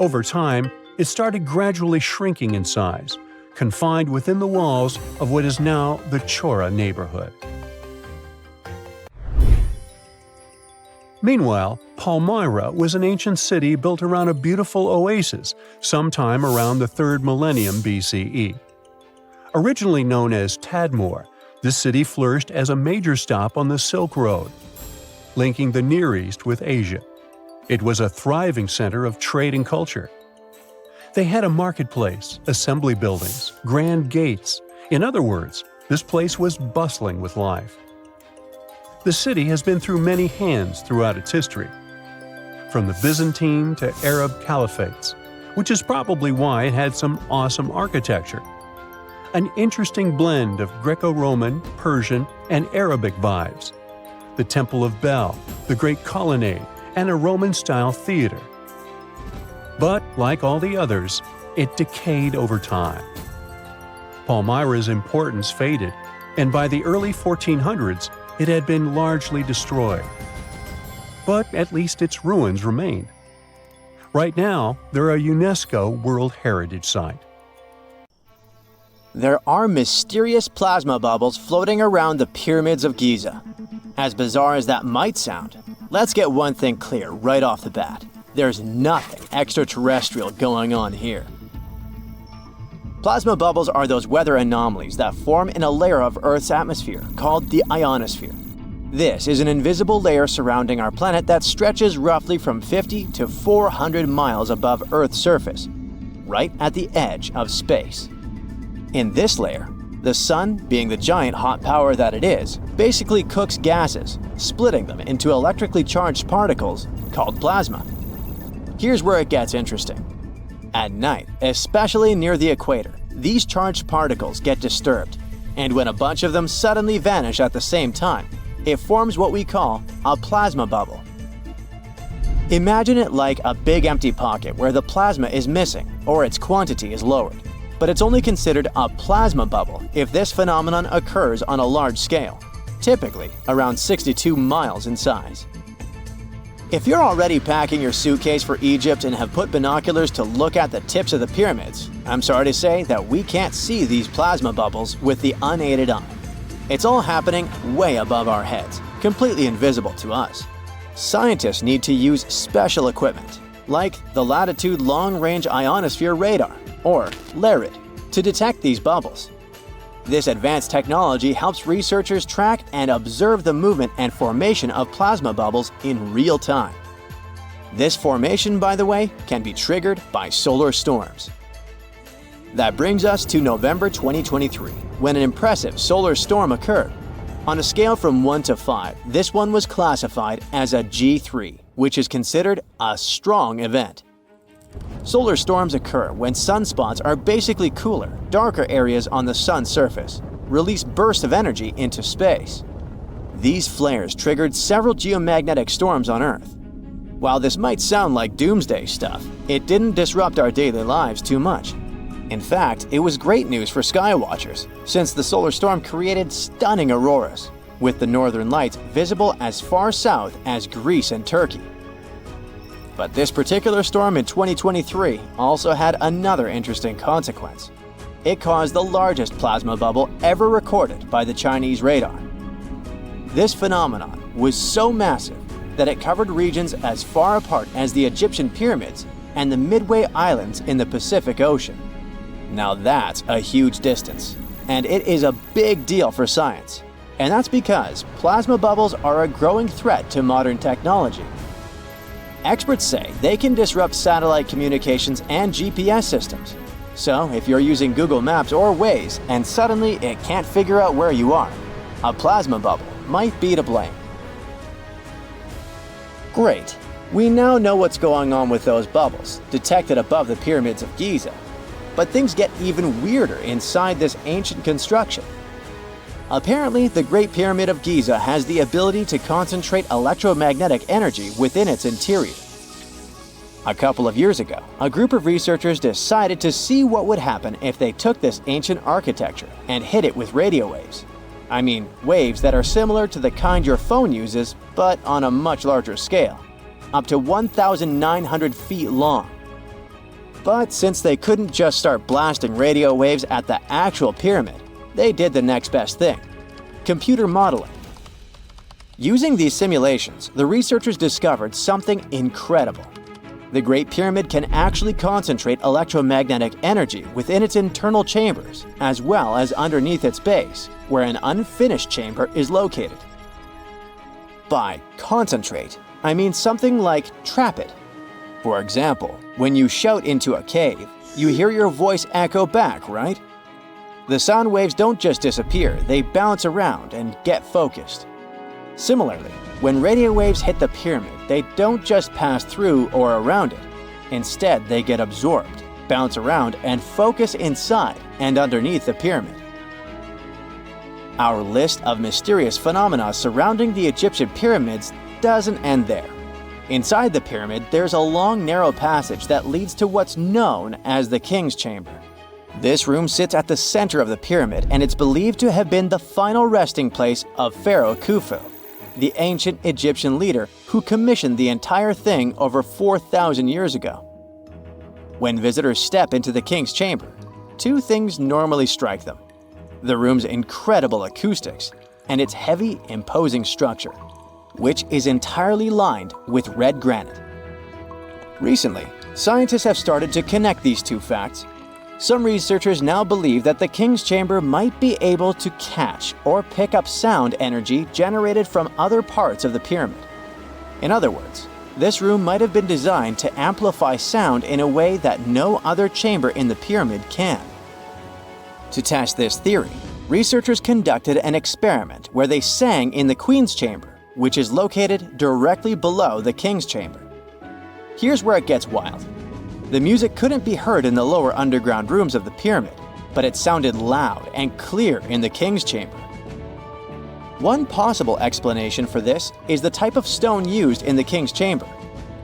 Over time, it started gradually shrinking in size, confined within the walls of what is now the Chora neighborhood. Meanwhile, Palmyra was an ancient city built around a beautiful oasis sometime around the 3rd millennium BCE. Originally known as Tadmor, this city flourished as a major stop on the Silk Road, linking the Near East with Asia. It was a thriving center of trade and culture. They had a marketplace, assembly buildings, grand gates. In other words, This place was bustling with life. The city has been through many hands throughout its history, from the Byzantine to Arab caliphates, which is probably why it had some awesome architecture. An interesting blend of Greco-Roman, Persian, and Arabic vibes. The Temple of Bel, the Great Colonnade, and a Roman-style theater. But, like all the others, it decayed over time. Palmyra's importance faded, and by the early 1400s, it had been largely destroyed. But at least its ruins remain. Right now, they're a UNESCO World Heritage Site. There are mysterious plasma bubbles floating around the pyramids of Giza. As bizarre as that might sound, let's get one thing clear right off the bat. There's nothing extraterrestrial going on here. Plasma bubbles are those weather anomalies that form in a layer of Earth's atmosphere called the ionosphere. This is an invisible layer surrounding our planet that stretches roughly from 50 to 400 miles above Earth's surface, right at the edge of space. In this layer, the sun, being the giant hot power that it is, basically cooks gases, splitting them into electrically charged particles called plasma. Here's where it gets interesting. At night, especially near the equator, these charged particles get disturbed, and when a bunch of them suddenly vanish at the same time, it forms what we call a plasma bubble. Imagine it like a big empty pocket where the plasma is missing or its quantity is lowered. But it's only considered a plasma bubble if this phenomenon occurs on a large scale, typically around 62 miles in size. If you're already packing your suitcase for Egypt and have put binoculars to look at the tips of the pyramids, I'm sorry to say that we can't see these plasma bubbles with the unaided eye. It's all happening way above our heads, completely invisible to us. Scientists need to use special equipment, like the Latitude Long Range Ionosphere Radar, or LARID, to detect these bubbles. This advanced technology helps researchers track and observe the movement and formation of plasma bubbles in real time. This formation, by the way, can be triggered by solar storms. That brings us to November 2023, when an impressive solar storm occurred. On a scale from 1 to 5, this one was classified as a G3, which is considered a strong event. Solar storms occur when sunspots are basically cooler, darker areas on the sun's surface, release bursts of energy into space. These flares triggered several geomagnetic storms on Earth. While this might sound like doomsday stuff, it didn't disrupt our daily lives too much. In fact, it was great news for skywatchers, since the solar storm created stunning auroras, with the northern lights visible as far south as Greece and Turkey. But this particular storm in 2023 also had another interesting consequence. It caused the largest plasma bubble ever recorded by the Chinese radar. This phenomenon was so massive that it covered regions as far apart as the Egyptian pyramids and the Midway Islands in the Pacific Ocean. Now that's a huge distance, and it is a big deal for science. And that's because plasma bubbles are a growing threat to modern technology. Experts say they can disrupt satellite communications and GPS systems. So if you're using Google Maps or Waze and suddenly it can't figure out where you are, a plasma bubble might be to blame. Great. We now know what's going on with those bubbles, detected above the pyramids of Giza. But things get even weirder inside this ancient construction. Apparently, the Great Pyramid of Giza has the ability to concentrate electromagnetic energy within its interior. A couple of years ago, a group of researchers decided to see what would happen if they took this ancient architecture and hit it with radio waves. I mean, waves that are similar to the kind your phone uses, but on a much larger scale, up to 1,900 feet long. But since they couldn't just start blasting radio waves at the actual pyramid, they did the next best thing: computer modeling. Using these simulations, the researchers discovered something incredible. The Great Pyramid can actually concentrate electromagnetic energy within its internal chambers, as well as underneath its base, where an unfinished chamber is located. By concentrate, I mean something like trap it. For example, when you shout into a cave, you hear your voice echo back, right? The sound waves don't just disappear, they bounce around and get focused. Similarly, when radio waves hit the pyramid, they don't just pass through or around it. Instead, they get absorbed, bounce around, and focus inside and underneath the pyramid. Our list of mysterious phenomena surrounding the Egyptian pyramids doesn't end there. Inside the pyramid, there's a long, narrow passage that leads to what's known as the King's Chamber. This room sits at the center of the pyramid, and it's believed to have been the final resting place of Pharaoh Khufu, the ancient Egyptian leader who commissioned the entire thing over 4,000 years ago. When visitors step into the King's Chamber, two things normally strike them: the room's incredible acoustics and its heavy, imposing structure, which is entirely lined with red granite. Recently, scientists have started to connect these two facts. Some researchers now believe that the King's Chamber might be able to catch or pick up sound energy generated from other parts of the pyramid. In other words, this room might have been designed to amplify sound in a way that no other chamber in the pyramid can. To test this theory, researchers conducted an experiment where they sang in the Queen's Chamber, which is located directly below the King's Chamber. Here's where it gets wild. The music couldn't be heard in the lower underground rooms of the pyramid, but it sounded loud and clear in the King's Chamber. One possible explanation for this is the type of stone used in the King's Chamber: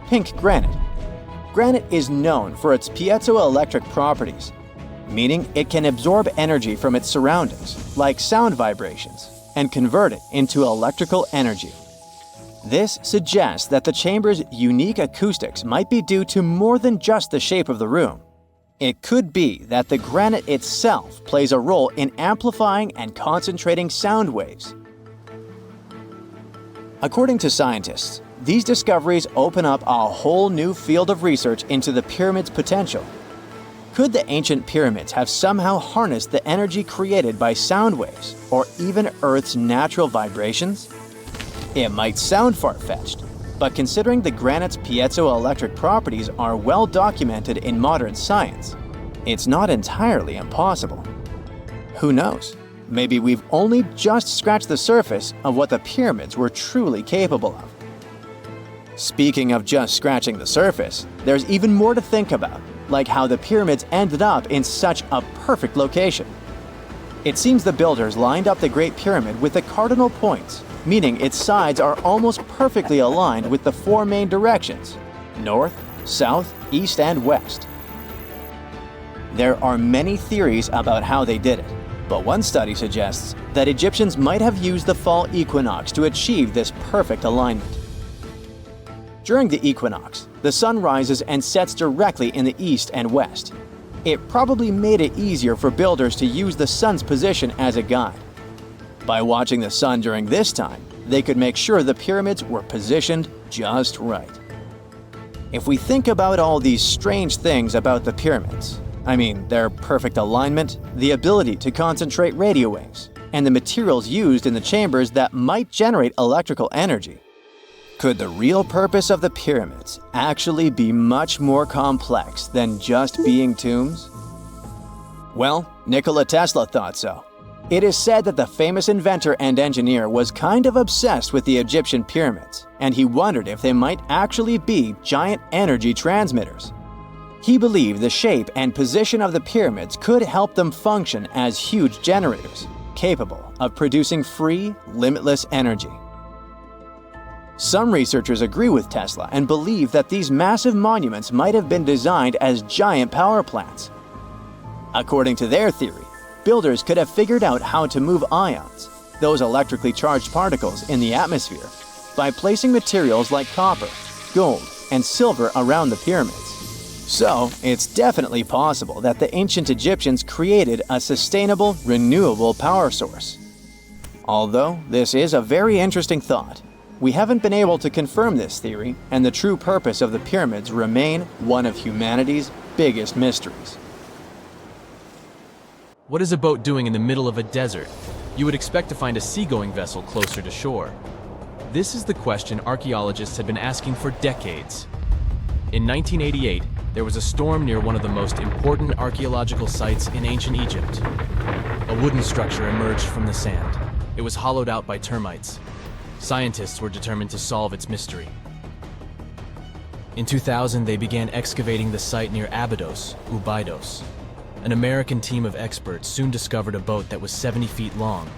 pink granite. Granite is known for its piezoelectric properties, meaning it can absorb energy from its surroundings, like sound vibrations, and convert it into electrical energy. This suggests that the chamber's unique acoustics might be due to more than just the shape of the room. It could be that the granite itself plays a role in amplifying and concentrating sound waves. According to scientists, these discoveries open up a whole new field of research into the pyramid's potential. Could the ancient pyramids have somehow harnessed the energy created by sound waves, or even Earth's natural vibrations? It might sound far-fetched, but considering the granite's piezoelectric properties are well documented in modern science, it's not entirely impossible. Who knows? Maybe we've only just scratched the surface of what the pyramids were truly capable of. Speaking of just scratching the surface, there's even more to think about, like how the pyramids ended up in such a perfect location. It seems the builders lined up the Great Pyramid with the cardinal points, meaning its sides are almost perfectly aligned with the four main directions: north, south, east, and west. There are many theories about how they did it, but one study suggests that Egyptians might have used the fall equinox to achieve this perfect alignment. During the equinox, the sun rises and sets directly in the east and west. It probably made it easier for builders to use the sun's position as a guide. By watching the sun during this time, they could make sure the pyramids were positioned just right. If we think about all these strange things about the pyramids, I mean their perfect alignment, the ability to concentrate radio waves, and the materials used in the chambers that might generate electrical energy, could the real purpose of the pyramids actually be much more complex than just being tombs? Well, Nikola Tesla thought so. It is said that the famous inventor and engineer was kind of obsessed with the Egyptian pyramids, and he wondered if they might actually be giant energy transmitters. He believed the shape and position of the pyramids could help them function as huge generators, capable of producing free, limitless energy. Some researchers agree with Tesla and believe that these massive monuments might have been designed as giant power plants. According to their theory, builders could have figured out how to move ions, those electrically charged particles in the atmosphere, by placing materials like copper, gold, and silver around the pyramids. So, it's definitely possible that the ancient Egyptians created a sustainable, renewable power source. Although this is a very interesting thought, we haven't been able to confirm this theory, and the true purpose of the pyramids remain one of humanity's biggest mysteries. What is a boat doing in the middle of a desert? You would expect to find a seagoing vessel closer to shore. This is the question archaeologists have been asking for decades. In 1988, there was a storm near one of the most important archaeological sites in ancient Egypt. A wooden structure emerged from the sand. It was hollowed out by termites. Scientists were determined to solve its mystery. In 2000, they began excavating the site near Abydos, Ubidos. An American team of experts soon discovered a boat that was 70 feet long,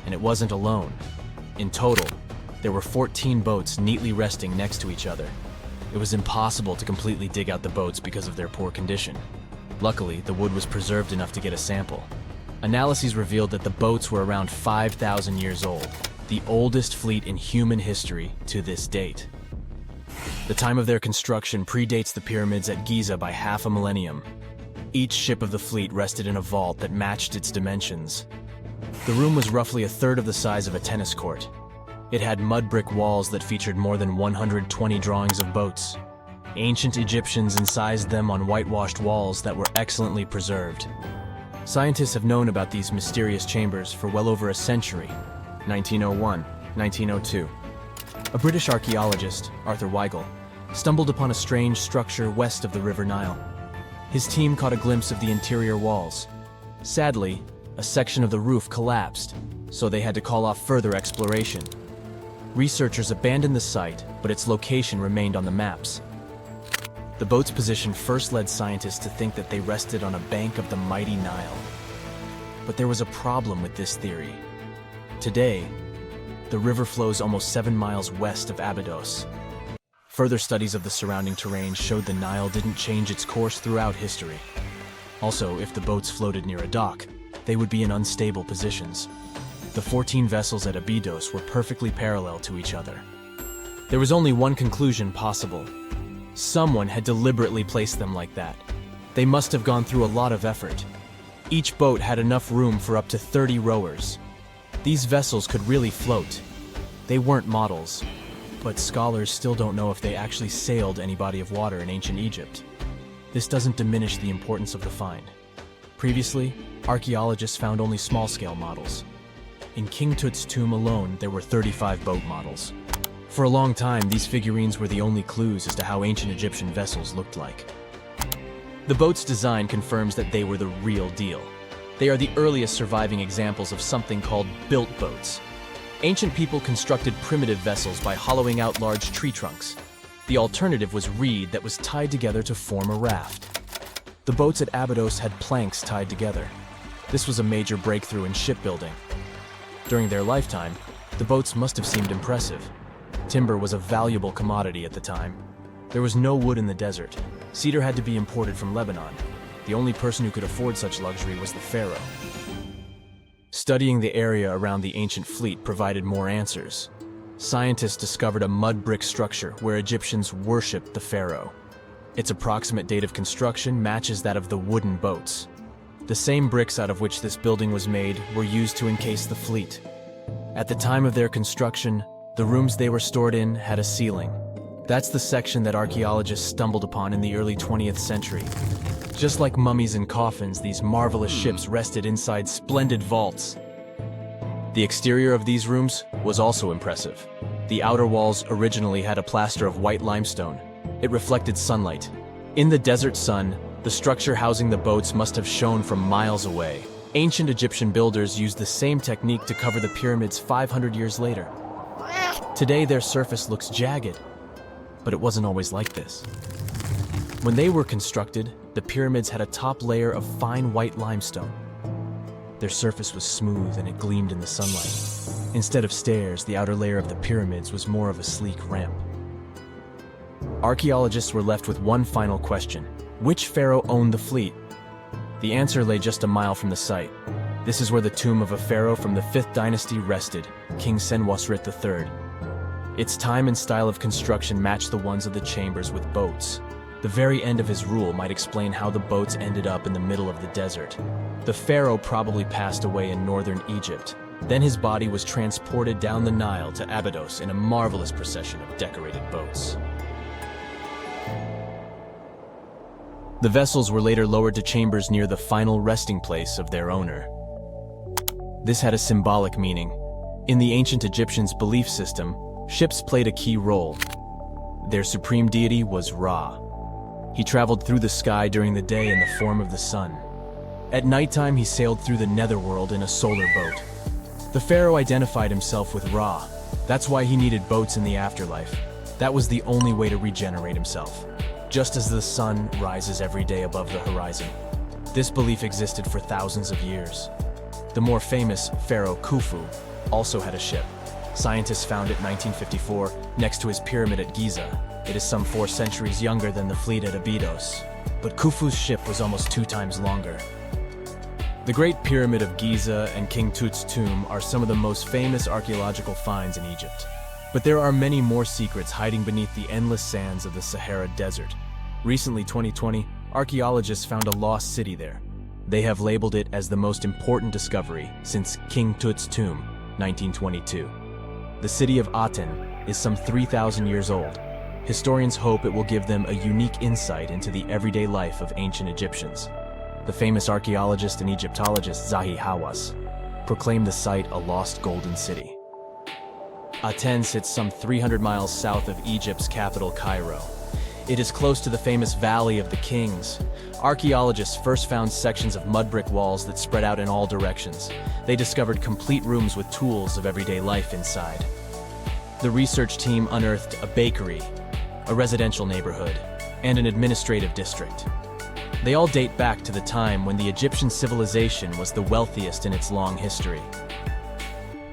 and it wasn't alone. In total, there were 14 boats neatly resting next to each other. It was impossible to completely dig out the boats because of their poor condition. Luckily, the wood was preserved enough to get a sample. Analyses revealed that the boats were around 5,000 years old, the oldest fleet in human history to this date. The time of their construction predates the pyramids at Giza by half a millennium. Each ship of the fleet rested in a vault that matched its dimensions. The room was roughly a third of the size of a tennis court. It had mud brick walls that featured more than 120 drawings of boats. Ancient Egyptians incised them on whitewashed walls that were excellently preserved. Scientists have known about these mysterious chambers for well over a century. 1901, 1902. A British archaeologist, Arthur Weigel, stumbled upon a strange structure west of the River Nile. His team caught a glimpse of the interior walls. Sadly, a section of the roof collapsed, so they had to call off further exploration. Researchers abandoned the site, but its location remained on the maps. The boat's position first led scientists to think that they rested on a bank of the mighty Nile. But there was a problem with this theory. Today, the river flows almost 7 miles west of Abydos. Further studies of the surrounding terrain showed the Nile didn't change its course throughout history. Also, if the boats floated near a dock, they would be in unstable positions. The 14 vessels at Abydos were perfectly parallel to each other. There was only one conclusion possible. Someone had deliberately placed them like that. They must have gone through a lot of effort. Each boat had enough room for up to 30 rowers. These vessels could really float. They weren't models, but scholars still don't know if they actually sailed any body of water in ancient Egypt. This doesn't diminish the importance of the find. Previously, archaeologists found only small-scale models. In King Tut's tomb alone, there were 35 boat models. For a long time, these figurines were the only clues as to how ancient Egyptian vessels looked like. The boat's design confirms that they were the real deal. They are the earliest surviving examples of something called built boats. Ancient people constructed primitive vessels by hollowing out large tree trunks. The alternative was reed that was tied together to form a raft. The boats at Abydos had planks tied together. This was a major breakthrough in shipbuilding. During their lifetime, the boats must have seemed impressive. Timber was a valuable commodity at the time. There was no wood in the desert. Cedar had to be imported from Lebanon. The only person who could afford such luxury was the Pharaoh. Studying the area around the ancient fleet provided more answers. Scientists discovered a mud brick structure where Egyptians worshipped the Pharaoh. Its approximate date of construction matches that of the wooden boats. The same bricks out of which this building was made were used to encase the fleet. At the time of their construction, the rooms they were stored in had a ceiling. That's the section that archaeologists stumbled upon in the early 20th century. Just like mummies and coffins, these marvelous ships rested inside splendid vaults. The exterior of these rooms was also impressive. The outer walls originally had a plaster of white limestone. It reflected sunlight. In the desert sun, the structure housing the boats must have shone from miles away. Ancient Egyptian builders used the same technique to cover the pyramids 500 years later. Today, their surface looks jagged, but it wasn't always like this. When they were constructed, the pyramids had a top layer of fine white limestone. Their surface was smooth and it gleamed in the sunlight. Instead of stairs, the outer layer of the pyramids was more of a sleek ramp. Archaeologists were left with one final question. Which pharaoh owned the fleet? The answer lay just a mile from the site. This is where the tomb of a pharaoh from the 5th dynasty rested, King Senwosret III. Its time and style of construction matched the ones of the chambers with boats. The very end of his rule might explain how the boats ended up in the middle of the desert. The pharaoh probably passed away in northern Egypt. Then his body was transported down the Nile to Abydos in a marvelous procession of decorated boats. The vessels were later lowered to chambers near the final resting place of their owner. This had a symbolic meaning. In the ancient Egyptians' belief system, ships played a key role. Their supreme deity was Ra. He traveled through the sky during the day in the form of the sun. At nighttime, he sailed through the netherworld in a solar boat. The pharaoh identified himself with Ra. That's why he needed boats in the afterlife. That was the only way to regenerate himself, just as the sun rises every day above the horizon. This belief existed for thousands of years. The more famous Pharaoh Khufu also had a ship. Scientists found it in 1954 next to his pyramid at Giza. It is some 4 centuries younger than the fleet at Abydos, but Khufu's ship was almost 2 times longer. The Great Pyramid of Giza and King Tut's tomb are some of the most famous archaeological finds in Egypt. But there are many more secrets hiding beneath the endless sands of the Sahara Desert. Recently, 2020, archaeologists found a lost city there. They have labeled it as the most important discovery since King Tut's tomb, 1922. The city of Aten is some 3,000 years old. Historians hope it will give them a unique insight into the everyday life of ancient Egyptians. The famous archaeologist and Egyptologist Zahi Hawass proclaimed the site a lost golden city. Aten sits some 300 miles south of Egypt's capital, Cairo. It is close to the famous Valley of the Kings. Archaeologists first found sections of mud brick walls that spread out in all directions. They discovered complete rooms with tools of everyday life inside. The research team unearthed a bakery, a residential neighborhood, and an administrative district. They all date back to the time when the Egyptian civilization was the wealthiest in its long history.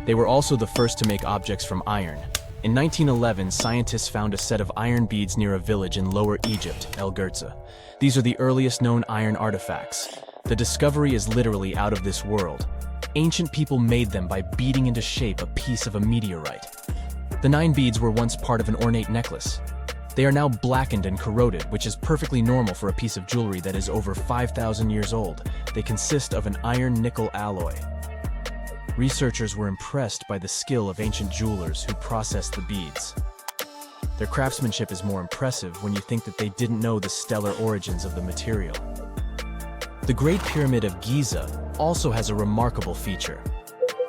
They were also the first to make objects from iron. In 1911, scientists found a set of iron beads near a village in Lower Egypt, El Girza. These are the earliest known iron artifacts. The discovery is literally out of this world. Ancient people made them by beating into shape a piece of a meteorite. The 9 beads were once part of an ornate necklace. They are now blackened and corroded, which is perfectly normal for a piece of jewelry that is over 5,000 years old. They consist of an iron-nickel alloy. Researchers were impressed by the skill of ancient jewelers who processed the beads. Their craftsmanship is more impressive when you think that they didn't know the stellar origins of the material. The Great Pyramid of Giza also has a remarkable feature.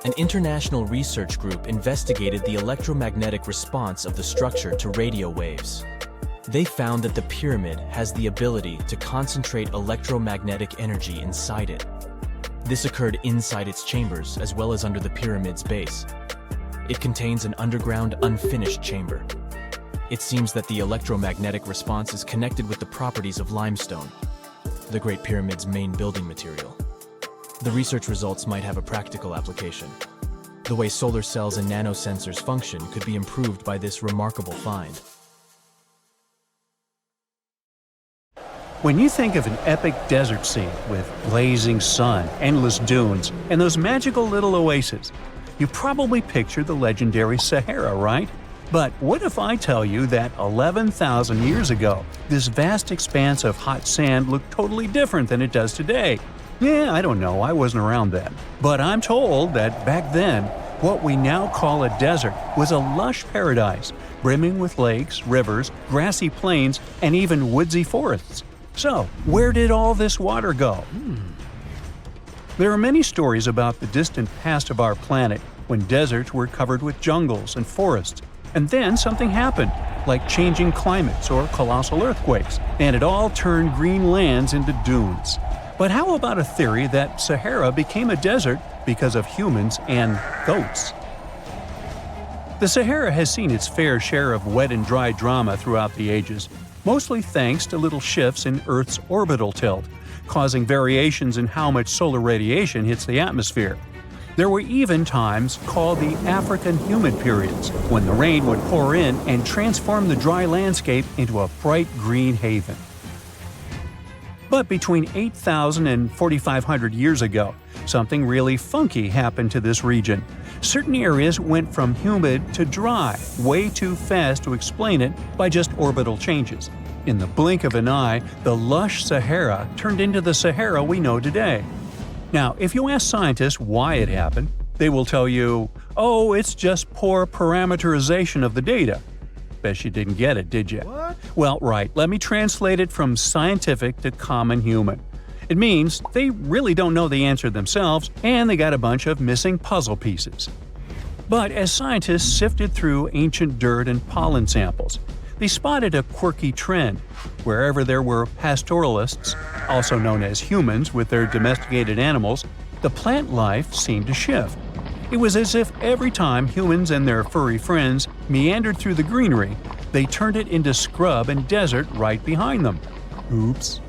An international research group investigated the electromagnetic response of the structure to radio waves. They found that the pyramid has the ability to concentrate electromagnetic energy inside it. This occurred inside its chambers as well as under the pyramid's base. It contains an underground, unfinished chamber. It seems that the electromagnetic response is connected with the properties of limestone, the Great Pyramid's main building material. The research results might have a practical application. The way solar cells and nanosensors function could be improved by this remarkable find. When you think of an epic desert scene with blazing sun, endless dunes, and those magical little oases, you probably picture the legendary Sahara, right? But what if I tell you that 11,000 years ago, this vast expanse of hot sand looked totally different than it does today? Yeah, I don't know, I wasn't around then. But I'm told that back then, what we now call a desert was a lush paradise, brimming with lakes, rivers, grassy plains, and even woodsy forests. So, where did all this water go? There are many stories about the distant past of our planet when deserts were covered with jungles and forests, and then something happened, like changing climates or colossal earthquakes, and it all turned green lands into dunes. But how about a theory that Sahara became a desert because of humans and goats? The Sahara has seen its fair share of wet and dry drama throughout the ages, mostly thanks to little shifts in Earth's orbital tilt, causing variations in how much solar radiation hits the atmosphere. There were even times called the African humid periods, when the rain would pour in and transform the dry landscape into a bright green haven. But between 8,000 and 4,500 years ago, something really funky happened to this region. Certain areas went from humid to dry, way too fast to explain it by just orbital changes. In the blink of an eye, the lush Sahara turned into the Sahara we know today. Now, if you ask scientists why it happened, they will tell you, oh, it's just poor parameterization of the data. Bet you didn't get it, did you? What? Well, right, let me translate it from scientific to common human. It means they really don't know the answer themselves, and they got a bunch of missing puzzle pieces. But as scientists sifted through ancient dirt and pollen samples, they spotted a quirky trend. Wherever there were pastoralists, also known as humans with their domesticated animals, the plant life seemed to shift. It was as if every time humans and their furry friends meandered through the greenery, they turned it into scrub and desert right behind them. Oops.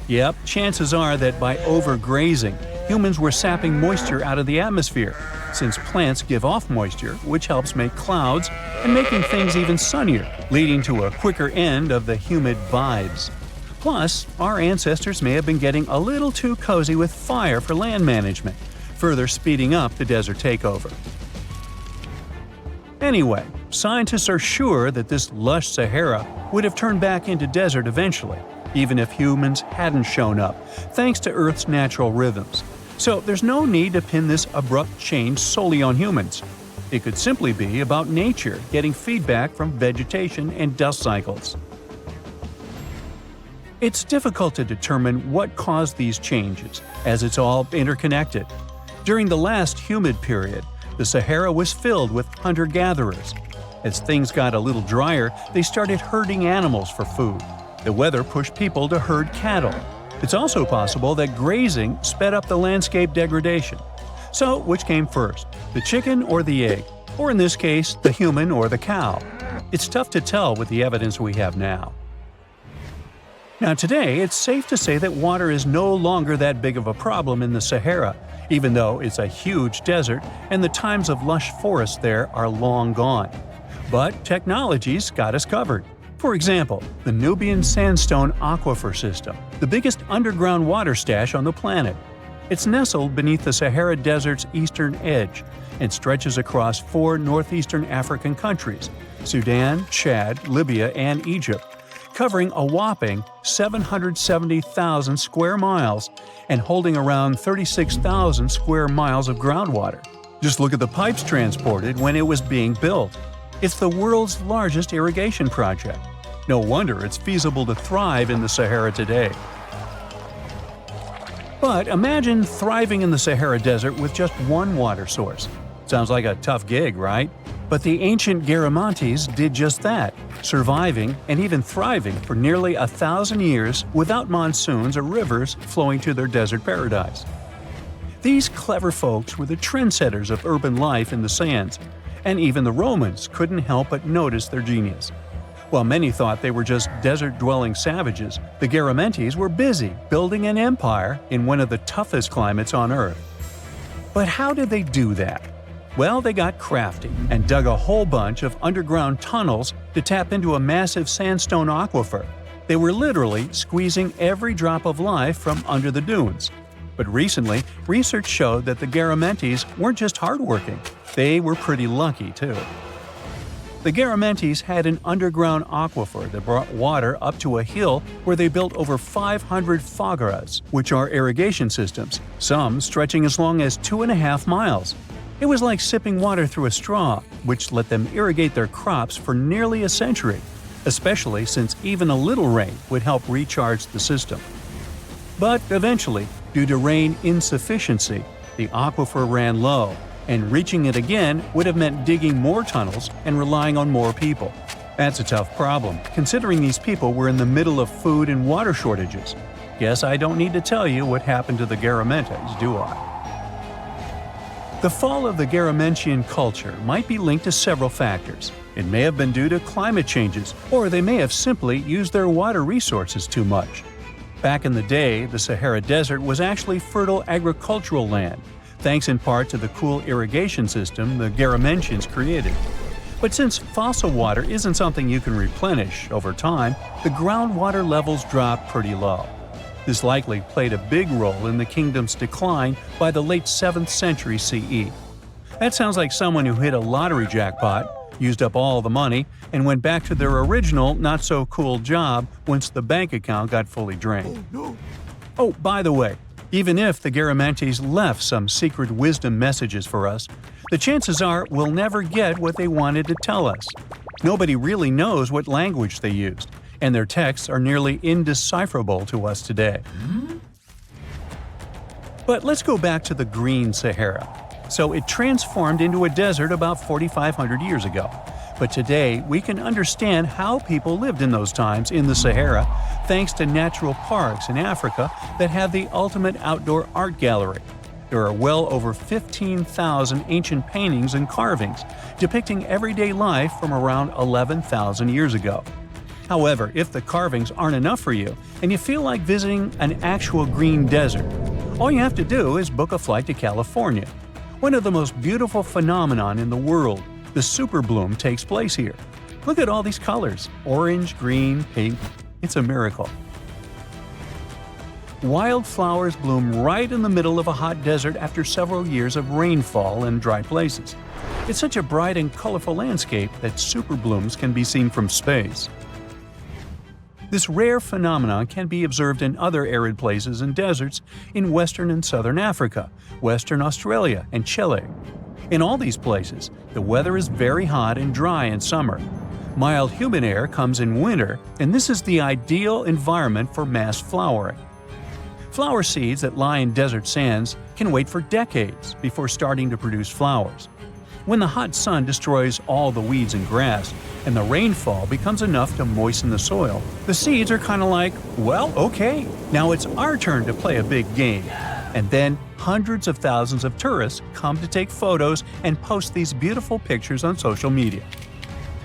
Yep, chances are that by overgrazing, humans were sapping moisture out of the atmosphere, since plants give off moisture, which helps make clouds and making things even sunnier, leading to a quicker end of the humid vibes. Plus, our ancestors may have been getting a little too cozy with fire for land management, further speeding up the desert takeover. Anyway, scientists are sure that this lush Sahara would have turned back into desert eventually, even if humans hadn't shown up, thanks to Earth's natural rhythms. So there's no need to pin this abrupt change solely on humans. It could simply be about nature getting feedback from vegetation and dust cycles. It's difficult to determine what caused these changes, as it's all interconnected. During the last humid period, the Sahara was filled with hunter-gatherers. As things got a little drier, they started herding animals for food. The weather pushed people to herd cattle. It's also possible that grazing sped up the landscape degradation. So, which came first, the chicken or the egg? Or in this case, the human or the cow? It's tough to tell with the evidence we have now. Now today, it's safe to say that water is no longer that big of a problem in the Sahara, even though it's a huge desert and the times of lush forests there are long gone. But technology's got us covered. For example, the Nubian Sandstone Aquifer System, the biggest underground water stash on the planet. It's nestled beneath the Sahara Desert's eastern edge and stretches across 4 northeastern African countries – Sudan, Chad, Libya, and Egypt, covering a whopping 770,000 square miles and holding around 36,000 square miles of groundwater. Just look at the pipes transported when it was being built. It's the world's largest irrigation project. No wonder it's feasible to thrive in the Sahara today. But imagine thriving in the Sahara Desert with just one water source. Sounds like a tough gig, right? But the ancient Garamantes did just that, surviving and even thriving for nearly 1,000 years without monsoons or rivers flowing to their desert paradise. These clever folks were the trendsetters of urban life in the sands, and even the Romans couldn't help but notice their genius. While many thought they were just desert-dwelling savages, the Garamantes were busy building an empire in one of the toughest climates on Earth. But how did they do that? Well, they got crafty and dug a whole bunch of underground tunnels to tap into a massive sandstone aquifer. They were literally squeezing every drop of life from under the dunes. But recently, research showed that the Garamantes weren't just hardworking, they were pretty lucky too. The Garamantes had an underground aquifer that brought water up to a hill where they built over 500 fogaras, which are irrigation systems, some stretching as long as 2.5 miles. It was like sipping water through a straw, which let them irrigate their crops for nearly a century, especially since even a little rain would help recharge the system. But eventually, due to rain insufficiency, the aquifer ran low, and reaching it again would have meant digging more tunnels and relying on more people. That's a tough problem, considering these people were in the middle of food and water shortages. Guess I don't need to tell you what happened to the Garamantes, do I? The fall of the Garamentian culture might be linked to several factors. It may have been due to climate changes, or they may have simply used their water resources too much. Back in the day, the Sahara Desert was actually fertile agricultural land, thanks in part to the cool irrigation system the Garamentians created. But since fossil water isn't something you can replenish over time, the groundwater levels dropped pretty low. This likely played a big role in the kingdom's decline by the late 7th century CE. That sounds like someone who hit a lottery jackpot, used up all the money, and went back to their original not-so-cool job once the bank account got fully drained. Oh, by the way, even if the Garamantes left some secret wisdom messages for us, the chances are we'll never get what they wanted to tell us. Nobody really knows what language they used, and their texts are nearly indecipherable to us today. But let's go back to the Green Sahara. So it transformed into a desert about 4,500 years ago. But today, we can understand how people lived in those times in the Sahara thanks to natural parks in Africa that have the ultimate outdoor art gallery. There are well over 15,000 ancient paintings and carvings depicting everyday life from around 11,000 years ago. However, if the carvings aren't enough for you and you feel like visiting an actual green desert, all you have to do is book a flight to California. One of the most beautiful phenomenon in the world, the super bloom, takes place here. Look at all these colors: orange, green, pink. It's a miracle. Wildflowers bloom right in the middle of a hot desert after several years of rainfall in dry places. It's such a bright and colorful landscape that super blooms can be seen from space. This rare phenomenon can be observed in other arid places and deserts in western and southern Africa, western Australia, and Chile. In all these places, the weather is very hot and dry in summer. Mild humid air comes in winter, and this is the ideal environment for mass flowering. Flower seeds that lie in desert sands can wait for decades before starting to produce flowers. When the hot sun destroys all the weeds and grass, and the rainfall becomes enough to moisten the soil, the seeds are kind of like, well, okay, now it's our turn to play a big game. And then hundreds of thousands of tourists come to take photos and post these beautiful pictures on social media.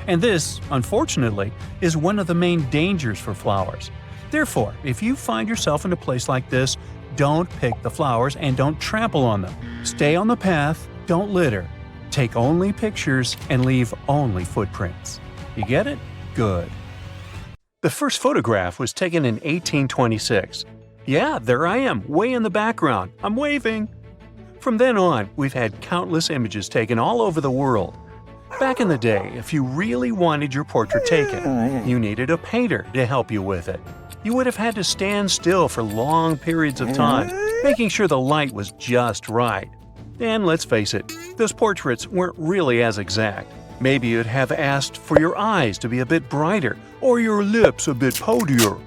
And this, unfortunately, is one of the main dangers for flowers. Therefore, if you find yourself in a place like this, don't pick the flowers and don't trample on them. Stay on the path, don't litter. Take only pictures and leave only footprints. You get it? Good. The first photograph was taken in 1826. Yeah, there I am, way in the background. I'm waving. From then on, we've had countless images taken all over the world. Back in the day, if you really wanted your portrait taken, you needed a painter to help you with it. You would have had to stand still for long periods of time, making sure the light was just right. And let's face it, those portraits weren't really as exact. Maybe you'd have asked for your eyes to be a bit brighter, or your lips a bit poutier.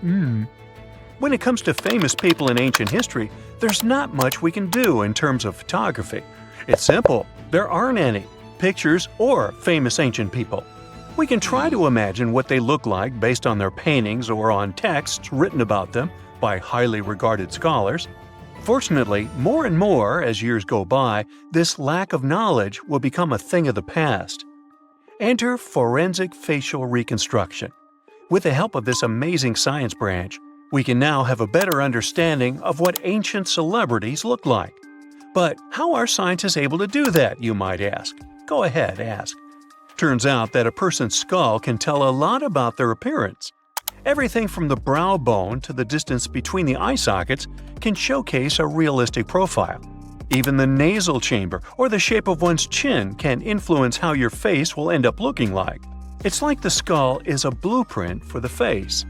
When it comes to famous people in ancient history, there's not much we can do in terms of photography. It's simple. There aren't any pictures or famous ancient people. We can try to imagine what they look like based on their paintings or on texts written about them by highly regarded scholars. Fortunately, more and more as years go by, this lack of knowledge will become a thing of the past. Enter forensic facial reconstruction. With the help of this amazing science branch, we can now have a better understanding of what ancient celebrities look like. But how are scientists able to do that, you might ask? Go ahead, ask. Turns out that a person's skull can tell a lot about their appearance. Everything from the brow bone to the distance between the eye sockets can showcase a realistic profile. Even the nasal chamber or the shape of one's chin can influence how your face will end up looking like. It's like the skull is a blueprint for the face.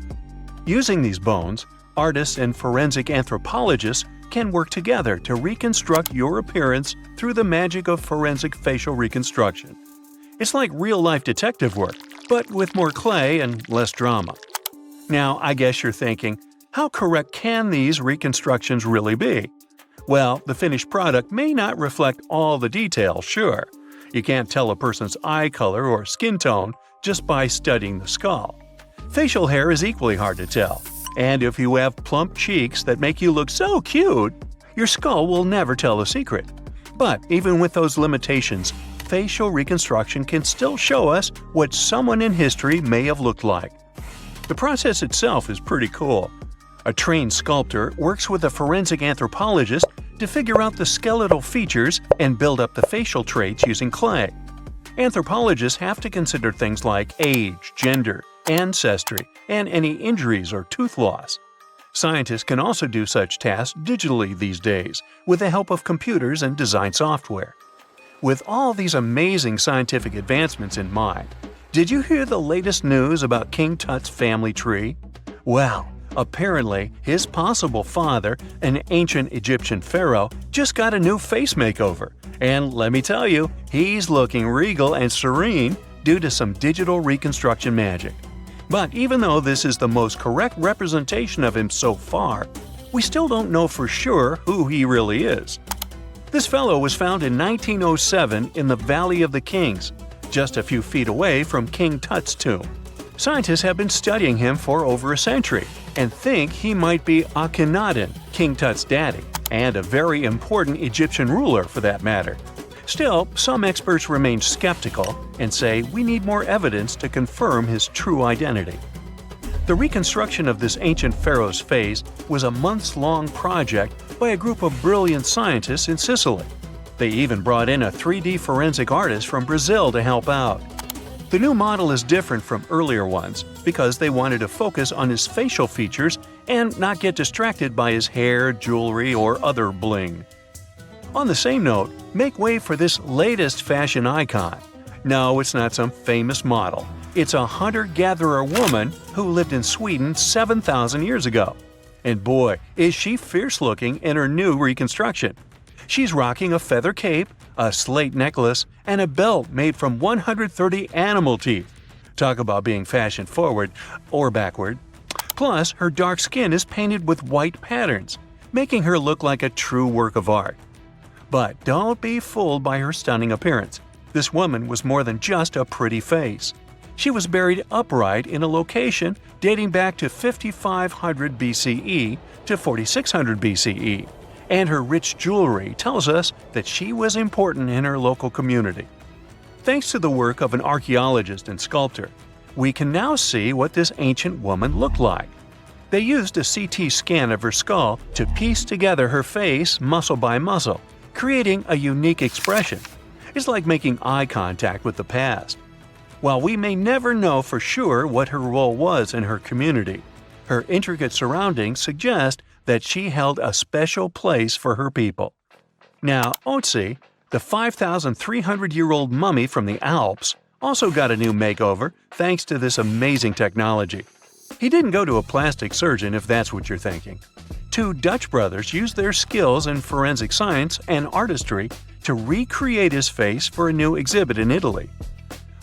Using these bones, artists and forensic anthropologists can work together to reconstruct your appearance through the magic of forensic facial reconstruction. It's like real-life detective work, but with more clay and less drama. Now, I guess you're thinking, how correct can these reconstructions really be? Well, the finished product may not reflect all the details, sure. You can't tell a person's eye color or skin tone just by studying the skull. Facial hair is equally hard to tell. And if you have plump cheeks that make you look so cute, your skull will never tell the secret. But even with those limitations, facial reconstruction can still show us what someone in history may have looked like. The process itself is pretty cool. A trained sculptor works with a forensic anthropologist to figure out the skeletal features and build up the facial traits using clay. Anthropologists have to consider things like age, gender, ancestry, and any injuries or tooth loss. Scientists can also do such tasks digitally these days with the help of computers and design software. With all these amazing scientific advancements in mind, did you hear the latest news about King Tut's family tree? Well, apparently his possible father, an ancient Egyptian pharaoh, just got a new face makeover. And let me tell you, he's looking regal and serene due to some digital reconstruction magic. But even though this is the most correct representation of him so far, we still don't know for sure who he really is. This fellow was found in 1907 in the Valley of the Kings. just a few feet away from King Tut's tomb. Scientists have been studying him for over a century and think he might be Akhenaten, King Tut's daddy, and a very important Egyptian ruler for that matter. Still, some experts remain skeptical and say we need more evidence to confirm his true identity. The reconstruction of this ancient pharaoh's face was a months-long project by a group of brilliant scientists in Sicily. They even brought in a 3D forensic artist from Brazil to help out. The new model is different from earlier ones because they wanted to focus on his facial features and not get distracted by his hair, jewelry, or other bling. On the same note, make way for this latest fashion icon. No, it's not some famous model. It's a hunter-gatherer woman who lived in Sweden 7,000 years ago. And boy, is she fierce-looking in her new reconstruction. She's rocking a feather cape, a slate necklace, and a belt made from 130 animal teeth. Talk about being fashion-forward or backward. Plus, her dark skin is painted with white patterns, making her look like a true work of art. But don't be fooled by her stunning appearance. This woman was more than just a pretty face. She was buried upright in a location dating back to 5500 BCE to 4600 BCE. And her rich jewelry tells us that she was important in her local community. Thanks to the work of an archaeologist and sculptor, we can now see what this ancient woman looked like. They used a CT scan of her skull to piece together her face muscle by muscle, creating a unique expression. It's like making eye contact with the past. While we may never know for sure what her role was in her community, her intricate surroundings suggest that she held a special place for her people. Now, Otzi, the 5,300-year-old mummy from the Alps, also got a new makeover thanks to this amazing technology. He didn't go to a plastic surgeon if that's what you're thinking. Two Dutch brothers used their skills in forensic science and artistry to recreate his face for a new exhibit in Italy.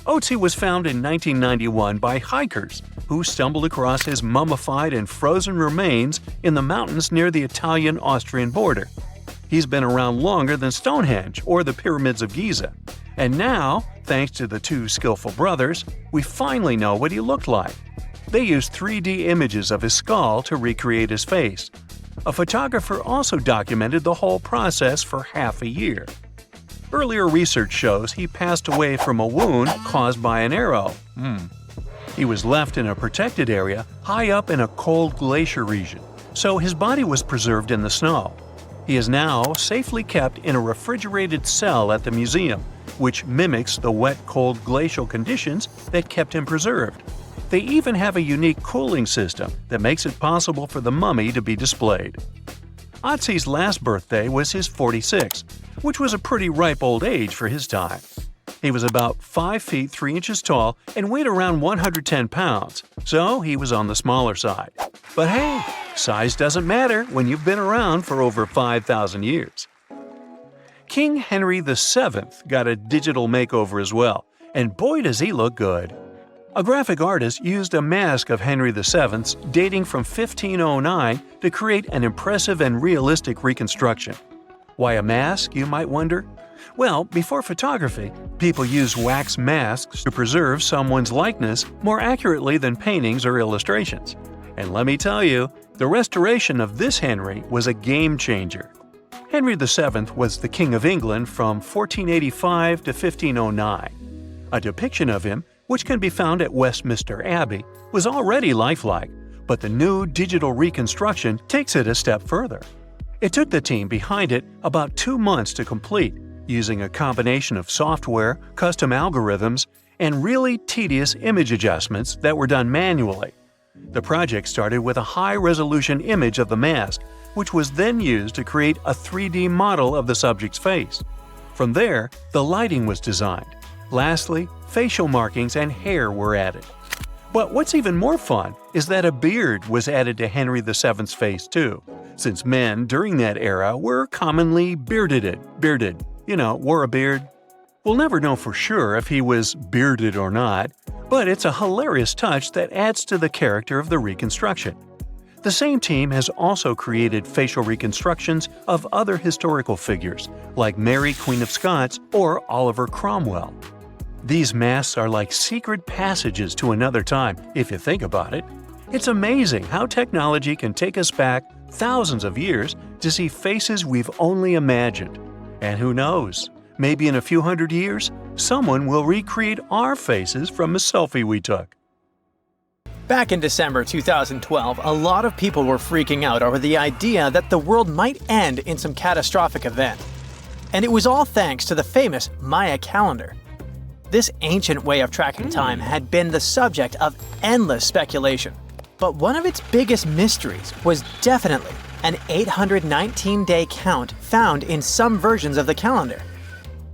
Otzi was found in 1991 by hikers who stumbled across his mummified and frozen remains in the mountains near the Italian-Austrian border. He's been around longer than Stonehenge or the pyramids of Giza. And now, thanks to the two skillful brothers, we finally know what he looked like. They used 3D images of his skull to recreate his face. A photographer also documented the whole process for half a year. Earlier research shows he passed away from a wound caused by an arrow. He was left in a protected area high up in a cold glacier region, so his body was preserved in the snow. He is now safely kept in a refrigerated cell at the museum, which mimics the wet, cold glacial conditions that kept him preserved. They even have a unique cooling system that makes it possible for the mummy to be displayed. Otzi's last birthday was his 46th, which was a pretty ripe old age for his time. He was about 5 feet 3 inches tall and weighed around 110 pounds, so he was on the smaller side. But hey, size doesn't matter when you've been around for over 5,000 years. King Henry VII got a digital makeover as well, and boy does he look good. A graphic artist used a mask of Henry VII's dating from 1509 to create an impressive and realistic reconstruction. Why a mask, you might wonder? Well, before photography, people used wax masks to preserve someone's likeness more accurately than paintings or illustrations. And let me tell you, the restoration of this Henry was a game changer. Henry VII was the King of England from 1485 to 1509. A depiction of him, which can be found at Westminster Abbey, was already lifelike, but the new digital reconstruction takes it a step further. It took the team behind it about 2 months to complete, using a combination of software, custom algorithms, and really tedious image adjustments that were done manually. The project started with a high-resolution image of the mask, which was then used to create a 3D model of the subject's face. From there, the lighting was designed. Lastly, facial markings and hair were added. But what's even more fun is that a beard was added to Henry VII's face too, since men during that era were commonly bearded, wore a beard. We'll never know for sure if he was bearded or not, but it's a hilarious touch that adds to the character of the reconstruction. The same team has also created facial reconstructions of other historical figures, like Mary, Queen of Scots, or Oliver Cromwell. These masks are like secret passages to another time, if you think about it. It's amazing how technology can take us back thousands of years to see faces we've only imagined. And who knows, maybe in a few hundred years, someone will recreate our faces from a selfie we took. Back in December 2012, a lot of people were freaking out over the idea that the world might end in some catastrophic event. And it was all thanks to the famous Maya calendar. This ancient way of tracking time had been the subject of endless speculation. But one of its biggest mysteries was definitely an 819-day count found in some versions of the calendar.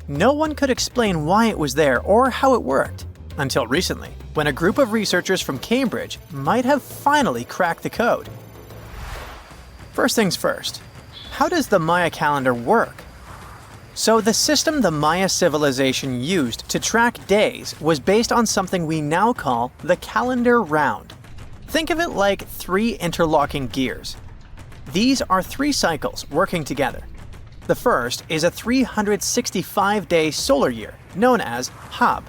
No one could explain why it was there or how it worked, until recently, when a group of researchers from Cambridge might have finally cracked the code. First things first, how does the Maya calendar work? So the system the Maya civilization used to track days was based on something we now call the calendar round. Think of it like 3 interlocking gears. These are 3 cycles working together. The first is a 365-day solar year, known as Hab.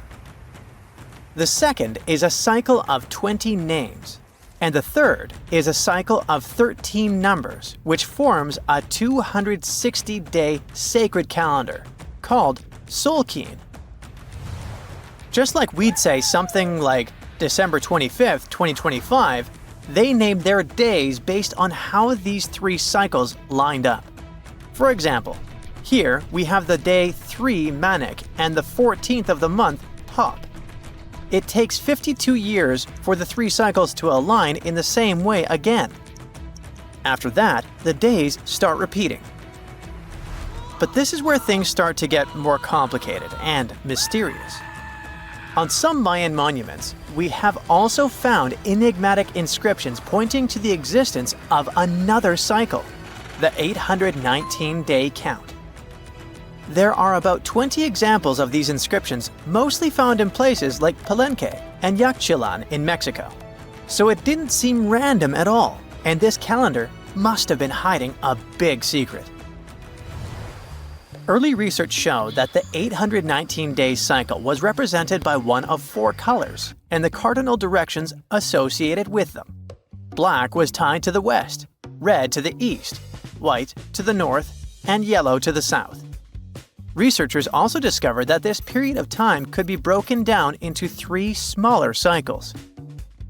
The second is a cycle of 20 names. And the third is a cycle of 13 numbers, which forms a 260-day sacred calendar, called Solkeen. Just like we'd say something like December 25th, 2025, they named their days based on how these 3 cycles lined up. For example, here we have the day 3 Manik and the 14th of the month Hop. It takes 52 years for the 3 cycles to align in the same way again. After that, the days start repeating. But this is where things start to get more complicated and mysterious. On some Mayan monuments, we have also found enigmatic inscriptions pointing to the existence of another cycle, the 819-day count. There are about 20 examples of these inscriptions, mostly found in places like Palenque and Yaxchilan in Mexico. So it didn't seem random at all, and this calendar must have been hiding a big secret. Early research showed that the 819-day cycle was represented by one of 4 colors and the cardinal directions associated with them. Black was tied to the west, red to the east, white to the north, and yellow to the south. Researchers also discovered that this period of time could be broken down into 3 smaller cycles.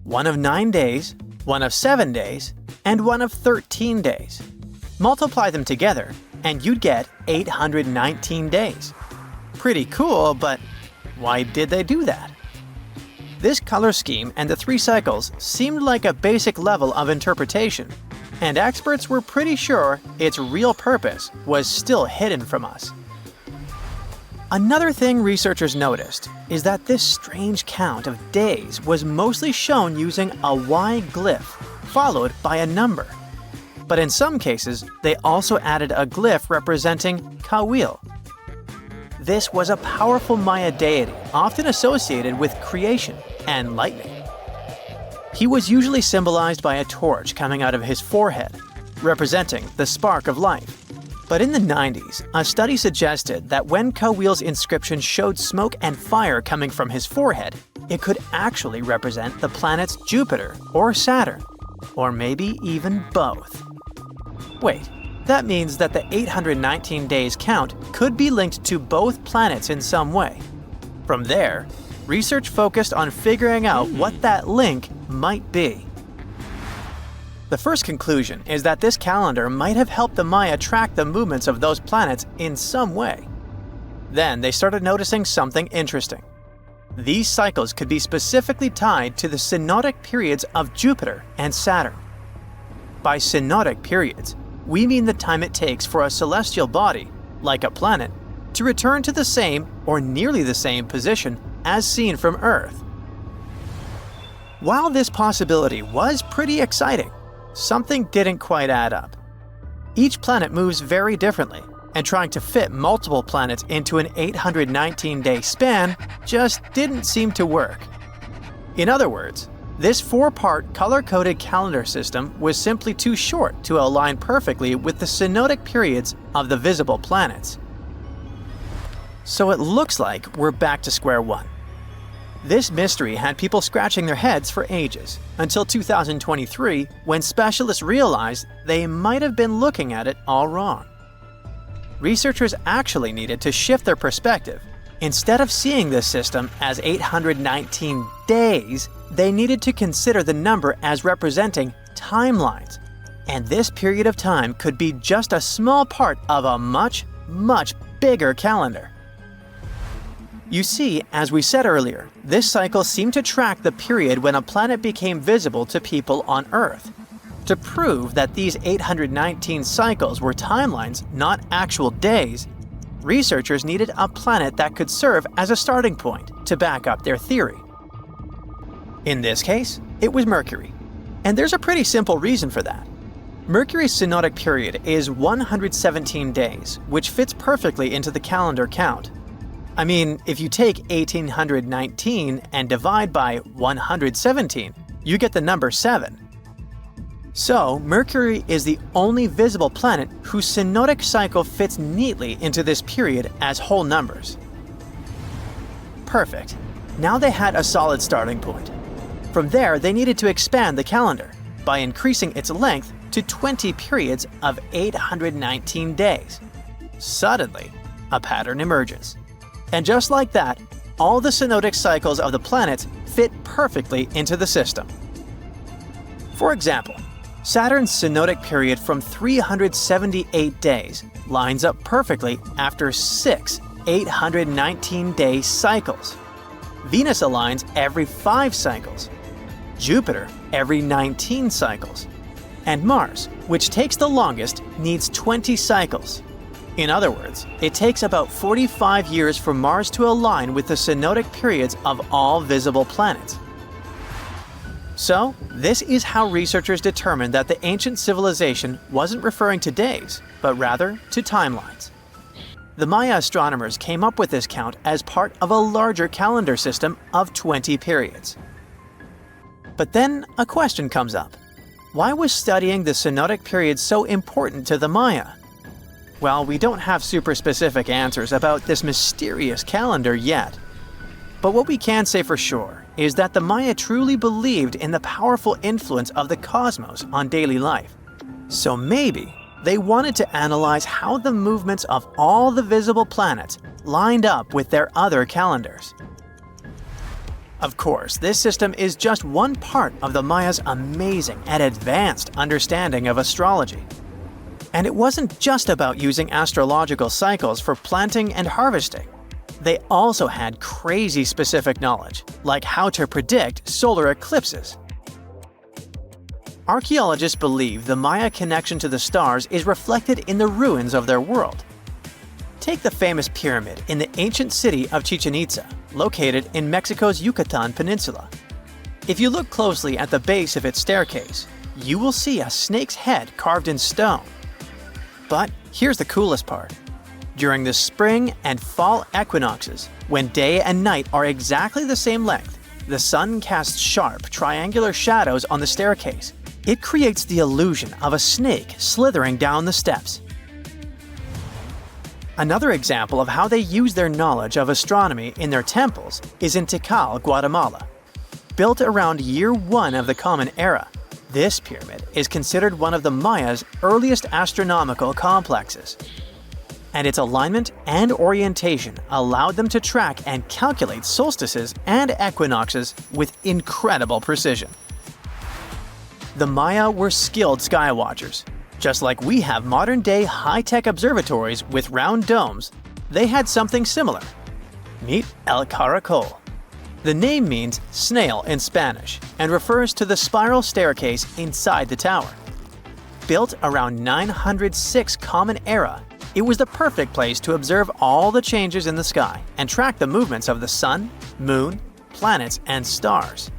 One of 9 days, one of 7 days, and one of 13 days. Multiply them together, and you'd get 819 days. Pretty cool, but why did they do that? This color scheme and the 3 cycles seemed like a basic level of interpretation, and experts were pretty sure its real purpose was still hidden from us. Another thing researchers noticed is that this strange count of days was mostly shown using a Y glyph followed by a number. But in some cases, they also added a glyph representing Kawil. This was a powerful Maya deity often associated with creation and lightning. He was usually symbolized by a torch coming out of his forehead, representing the spark of life. But in the 90s, a study suggested that when Kawil's inscription showed smoke and fire coming from his forehead, it could actually represent the planets Jupiter or Saturn, or maybe even both. Wait, that means that the 819 days count could be linked to both planets in some way. From there, research focused on figuring out what that link might be. The first conclusion is that this calendar might have helped the Maya track the movements of those planets in some way. Then they started noticing something interesting. These cycles could be specifically tied to the synodic periods of Jupiter and Saturn. By synodic periods, we mean the time it takes for a celestial body, like a planet, to return to the same or nearly the same position as seen from Earth. While this possibility was pretty exciting, something didn't quite add up. Each planet moves very differently, and trying to fit multiple planets into an 819-day span just didn't seem to work. In other words, this 4-part color-coded calendar system was simply too short to align perfectly with the synodic periods of the visible planets. So it looks like we're back to square one. This mystery had people scratching their heads for ages, until 2023, when specialists realized they might have been looking at it all wrong. Researchers actually needed to shift their perspective. Instead of seeing this system as 819 days, they needed to consider the number as representing timelines. And this period of time could be just a small part of a much, much bigger calendar. You see, as we said earlier, this cycle seemed to track the period when a planet became visible to people on Earth. To prove that these 819 cycles were timelines, not actual days, researchers needed a planet that could serve as a starting point to back up their theory. In this case, it was Mercury. And there's a pretty simple reason for that. Mercury's synodic period is 117 days, which fits perfectly into the calendar count. I mean, if you take 1819 and divide by 117, you get the number 7. So, Mercury is the only visible planet whose synodic cycle fits neatly into this period as whole numbers. Perfect. Now they had a solid starting point. From there, they needed to expand the calendar by increasing its length to 20 periods of 819 days. Suddenly, a pattern emerges. And just like that, all the synodic cycles of the planets fit perfectly into the system. For example, Saturn's synodic period from 378 days lines up perfectly after 6 819-day cycles. Venus aligns every 5 cycles. Jupiter every 19 cycles. And Mars, which takes the longest, needs 20 cycles. In other words, it takes about 45 years for Mars to align with the synodic periods of all visible planets. So, this is how researchers determined that the ancient civilization wasn't referring to days, but rather to timelines. The Maya astronomers came up with this count as part of a larger calendar system of 20 periods. But then a question comes up. Why was studying the synodic period so important to the Maya? Well, we don't have super specific answers about this mysterious calendar yet. But what we can say for sure is that the Maya truly believed in the powerful influence of the cosmos on daily life. So maybe they wanted to analyze how the movements of all the visible planets lined up with their other calendars. Of course, this system is just one part of the Maya's amazing and advanced understanding of astrology. And it wasn't just about using astrological cycles for planting and harvesting. They also had crazy specific knowledge, like how to predict solar eclipses. Archaeologists believe the Maya connection to the stars is reflected in the ruins of their world. Take the famous pyramid in the ancient city of Chichen Itza, located in Mexico's Yucatan Peninsula. If you look closely at the base of its staircase, you will see a snake's head carved in stone. But here's the coolest part. During the spring and fall equinoxes, when day and night are exactly the same length, the sun casts sharp, triangular shadows on the staircase. It creates the illusion of a snake slithering down the steps. Another example of how they use their knowledge of astronomy in their temples is in Tikal, Guatemala. Built around year 1 of the Common Era, this pyramid is considered one of the Maya's earliest astronomical complexes. And its alignment and orientation allowed them to track and calculate solstices and equinoxes with incredible precision. The Maya were skilled sky watchers. Just like we have modern-day high-tech observatories with round domes, they had something similar. Meet El Caracol. The name means snail in Spanish and refers to the spiral staircase inside the tower. Built around 906 Common Era, it was the perfect place to observe all the changes in the sky and track the movements of the sun, moon, planets, and stars.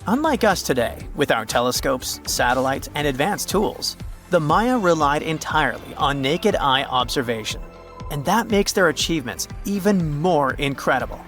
Unlike us today, with our telescopes, satellites, and advanced tools, the Maya relied entirely on naked eye observation, and that makes their achievements even more incredible.